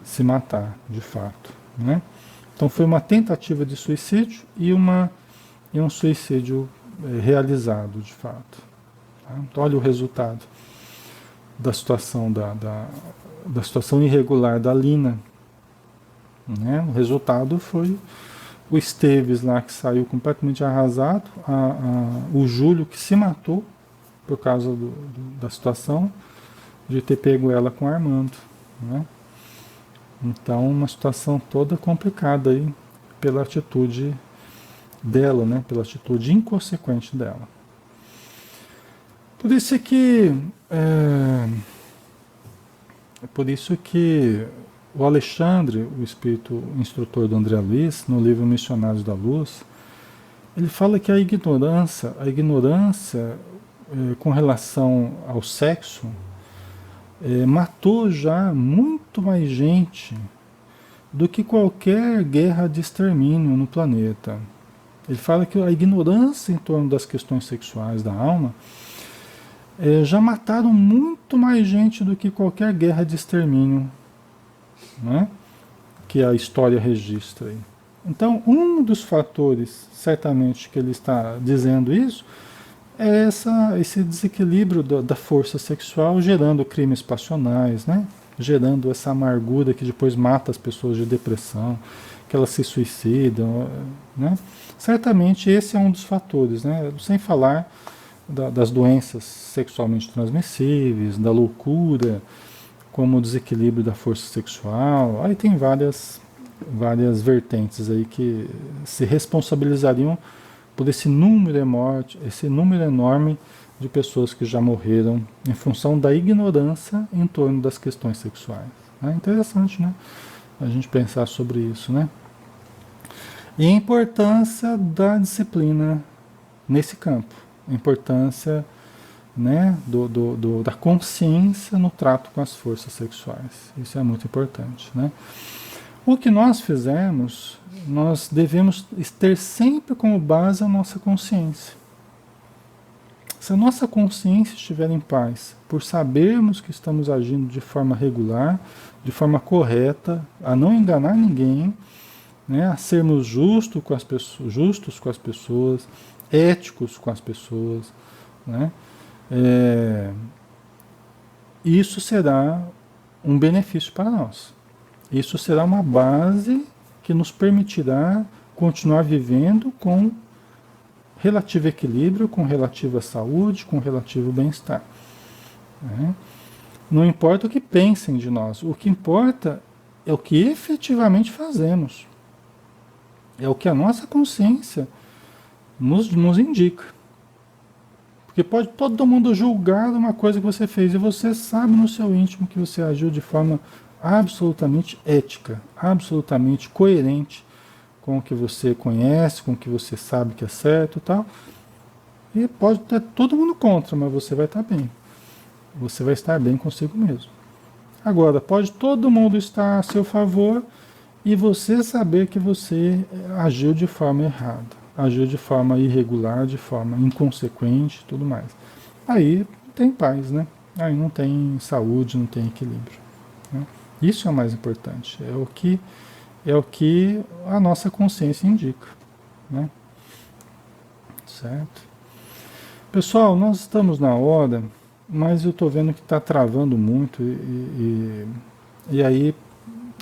se matar, de fato, né? Então foi uma tentativa de suicídio e um suicídio realizado, de fato. Tá? Então olha o resultado da situação da situação irregular da Lina, né? O resultado foi o Esteves lá, que saiu completamente arrasado, o Júlio, que se matou por causa da situação de ter pego ela com o Armando, né? Então, uma situação toda complicada aí pela atitude dela, né? Pela atitude inconsequente dela. Por isso que por isso que o Alexandre, o espírito instrutor do André Luiz, no livro Missionários da Luz, ele fala que a ignorância com relação ao sexo, matou já muito mais gente do que qualquer guerra de extermínio no planeta. Ele fala que a ignorância em torno das questões sexuais da alma já mataram muito mais gente do que qualquer guerra de extermínio, né, que a história registra aí. Então, um dos fatores, certamente, que ele está dizendo isso, é esse desequilíbrio da força sexual gerando crimes passionais, né? Gerando essa amargura que depois mata as pessoas de depressão, que elas se suicidam, né? Certamente esse é um dos fatores, né? Sem falar das doenças sexualmente transmissíveis, da loucura, como o desequilíbrio da força sexual. Aí tem várias vertentes aí que se responsabilizariam por esse número enorme de pessoas que já morreram em função da ignorância em torno das questões sexuais. É interessante, né? A gente pensar sobre isso, né? E a importância da disciplina nesse campo, a importância, né, da consciência no trato com as forças sexuais. Isso é muito importante, né? O que nós fizemos, nós devemos ter sempre como base a nossa consciência. Se a nossa consciência estiver em paz, por sabermos que estamos agindo de forma regular, de forma correta, a não enganar ninguém, né, a sermos justos com as pessoas, éticos com as pessoas, né, isso será um benefício para nós. Isso será uma base que nos permitirá continuar vivendo com relativo equilíbrio, com relativa saúde, com relativo bem-estar, né? Não importa o que pensem de nós, o que importa é o que efetivamente fazemos. É o que a nossa consciência nos indica. Porque pode todo mundo julgar uma coisa que você fez e você sabe no seu íntimo que você agiu de forma absolutamente ética, absolutamente coerente com o que você conhece, com o que você sabe que é certo e tal. E pode ter todo mundo contra, mas você vai estar bem. Você vai estar bem consigo mesmo. Agora, pode todo mundo estar a seu favor e você saber que você agiu de forma errada, agiu de forma irregular, de forma inconsequente, tudo mais. Aí tem paz, né? Aí não tem saúde, não tem equilíbrio, né? Isso é o mais importante, é o que a nossa consciência indica, né? Certo? Pessoal, nós estamos na hora, mas eu estou vendo que está travando muito e aí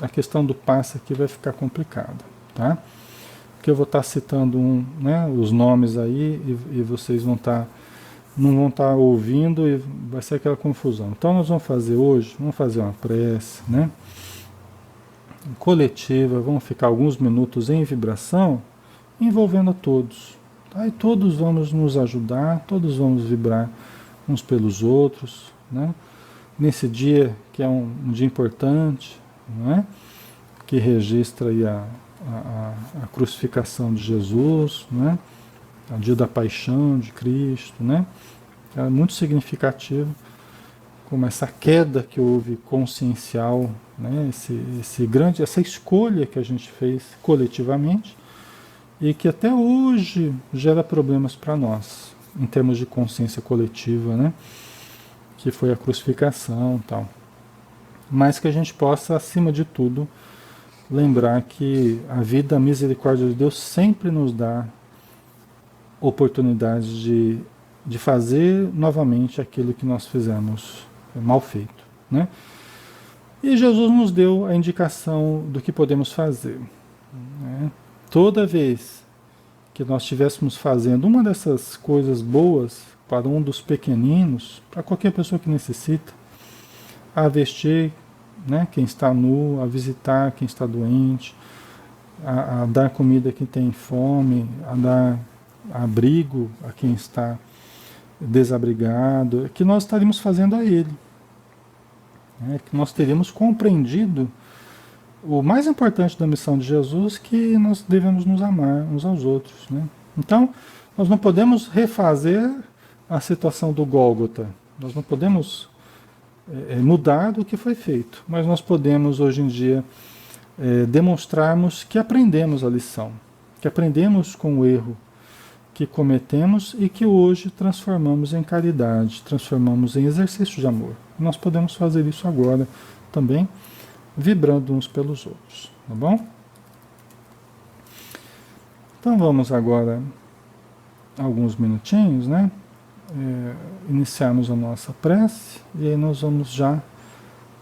a questão do passe aqui vai ficar complicada, tá? Porque eu vou estar citando né, os nomes aí e vocês não vão estar ouvindo e vai ser aquela confusão. Então nós vamos fazer hoje, vamos fazer uma prece, né, coletiva, vamos ficar alguns minutos em vibração, envolvendo a todos. Tá? E todos vamos nos ajudar, todos vamos vibrar uns pelos outros, né? Nesse dia que é um dia importante, né, que registra aí a crucificação de Jesus, né, o dia da paixão de Cristo, né? É muito significativo como essa queda que houve consciencial, né? Essa escolha que a gente fez coletivamente e que até hoje gera problemas para nós, em termos de consciência coletiva, né? Que foi a crucificação e tal. Mas que a gente possa, acima de tudo, lembrar que a vida, a misericórdia de Deus sempre nos dá oportunidade de fazer novamente aquilo que nós fizemos mal feito, né? E Jesus nos deu a indicação do que podemos fazer, né? Toda vez que nós estivéssemos fazendo uma dessas coisas boas para um dos pequeninos, para qualquer pessoa que necessita, a vestir, né, quem está nu, a visitar quem está doente, a dar comida a quem tem fome, a dar abrigo a quem está desabrigado, que nós estaríamos fazendo a Ele. Né? Que nós teríamos compreendido o mais importante da missão de Jesus, que nós devemos nos amar uns aos outros. Né? Então, nós não podemos refazer a situação do Gólgota. Nós não podemos mudar do que foi feito, mas nós podemos hoje em dia demonstrarmos que aprendemos a lição, que aprendemos com o erro que cometemos e que hoje transformamos em caridade, transformamos em exercício de amor. Nós podemos fazer isso agora também, vibrando uns pelos outros, tá bom? Então vamos agora alguns minutinhos, né? Iniciarmos a nossa prece e aí nós vamos já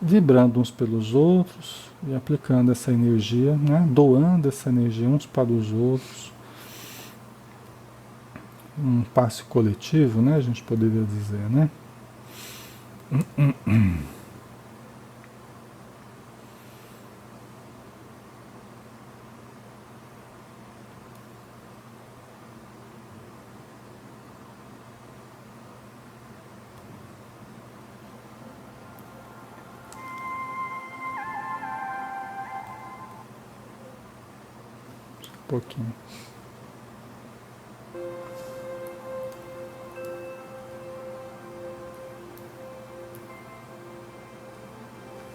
vibrando uns pelos outros e aplicando essa energia, né? Doando essa energia uns para os outros. Um passe coletivo, né? A gente poderia dizer, né? Um pouquinho.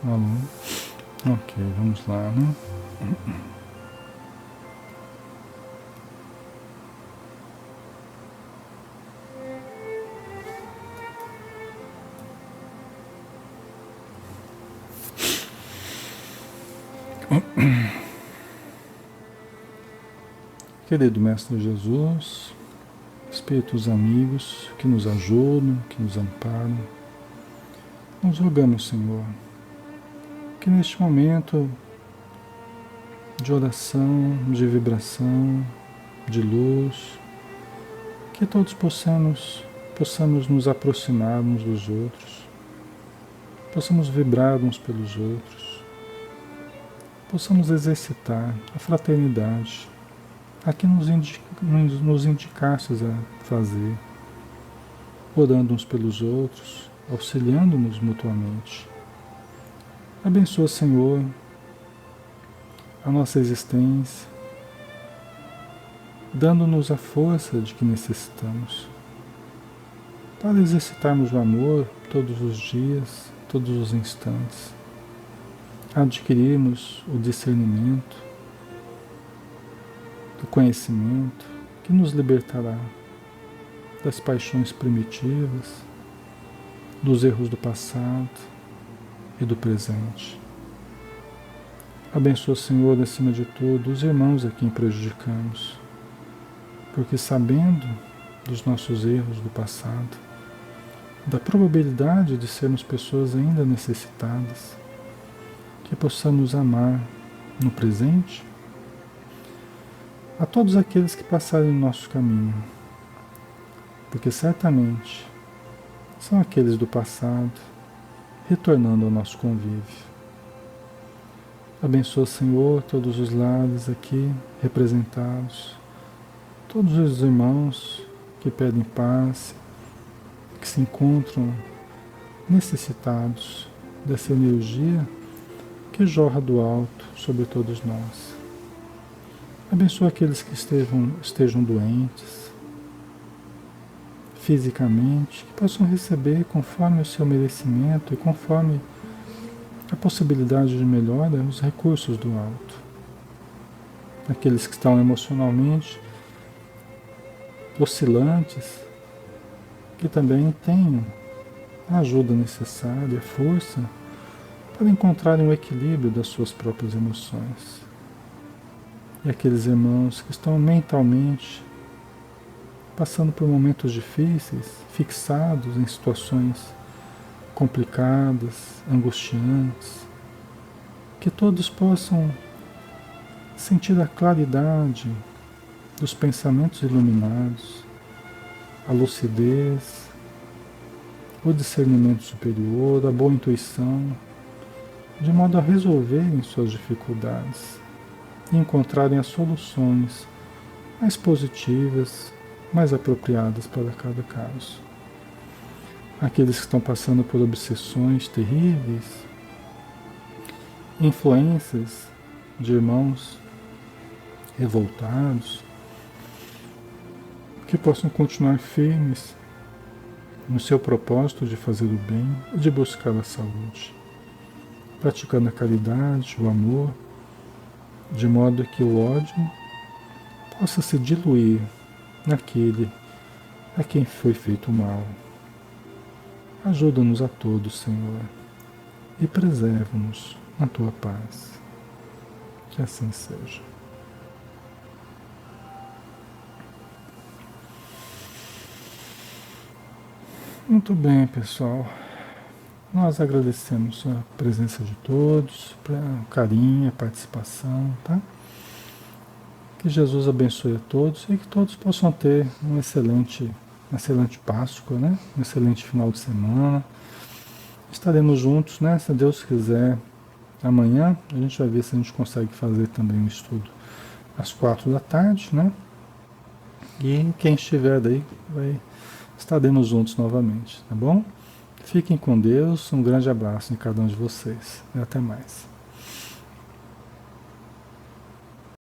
Alô? Ok, vamos lá, né? Querido Mestre Jesus, Espíritos amigos que nos ajudam, que nos amparam, nós rogamos, Senhor, que neste momento de oração, de vibração, de luz, que todos possamos nos aproximar uns dos outros, possamos vibrar uns pelos outros, possamos exercitar a fraternidade, a que nos indicastes a fazer, orando uns pelos outros, auxiliando-nos mutuamente. Abençoa, Senhor, a nossa existência, dando-nos a força de que necessitamos, para exercitarmos o amor todos os dias, todos os instantes, adquirirmos o discernimento, do conhecimento que nos libertará das paixões primitivas, dos erros do passado e do presente. Abençoa, Senhor, acima de tudo, os irmãos a quem prejudicamos, porque sabendo dos nossos erros do passado, da probabilidade de sermos pessoas ainda necessitadas, que possamos amar no presente a todos aqueles que passarem no nosso caminho, porque certamente são aqueles do passado retornando ao nosso convívio. Abençoa, Senhor, todos os lares aqui representados, todos os irmãos que pedem paz, que se encontram necessitados dessa energia que jorra do alto sobre todos nós. Abençoa aqueles que estejam doentes, fisicamente, que possam receber conforme o seu merecimento e conforme a possibilidade de melhora os recursos do alto. Aqueles que estão emocionalmente oscilantes, que também tenham a ajuda necessária, a força, para encontrarem o equilíbrio das suas próprias emoções. E aqueles irmãos que estão mentalmente passando por momentos difíceis, fixados em situações complicadas, angustiantes, que todos possam sentir a claridade dos pensamentos iluminados, a lucidez, o discernimento superior, a boa intuição, de modo a resolverem suas dificuldades e encontrarem as soluções mais positivas, mais apropriadas para cada caso. Aqueles que estão passando por obsessões terríveis, influências de irmãos revoltados, que possam continuar firmes no seu propósito de fazer o bem e de buscar a saúde, praticando a caridade, o amor, de modo que o ódio possa se diluir naquele a quem foi feito o mal. Ajuda-nos a todos, Senhor, e preserva-nos na Tua paz. Que assim seja. Muito bem, pessoal. Nós agradecemos a presença de todos, o carinho, a participação, tá? Que Jesus abençoe a todos e que todos possam ter uma excelente Páscoa, né? Um excelente final de semana. Estaremos juntos, né? Se Deus quiser, amanhã a gente vai ver se a gente consegue fazer também um estudo às 4 da tarde, né? E quem estiver daí estaremos juntos novamente, tá bom? Fiquem com Deus, um grande abraço em cada um de vocês e até mais.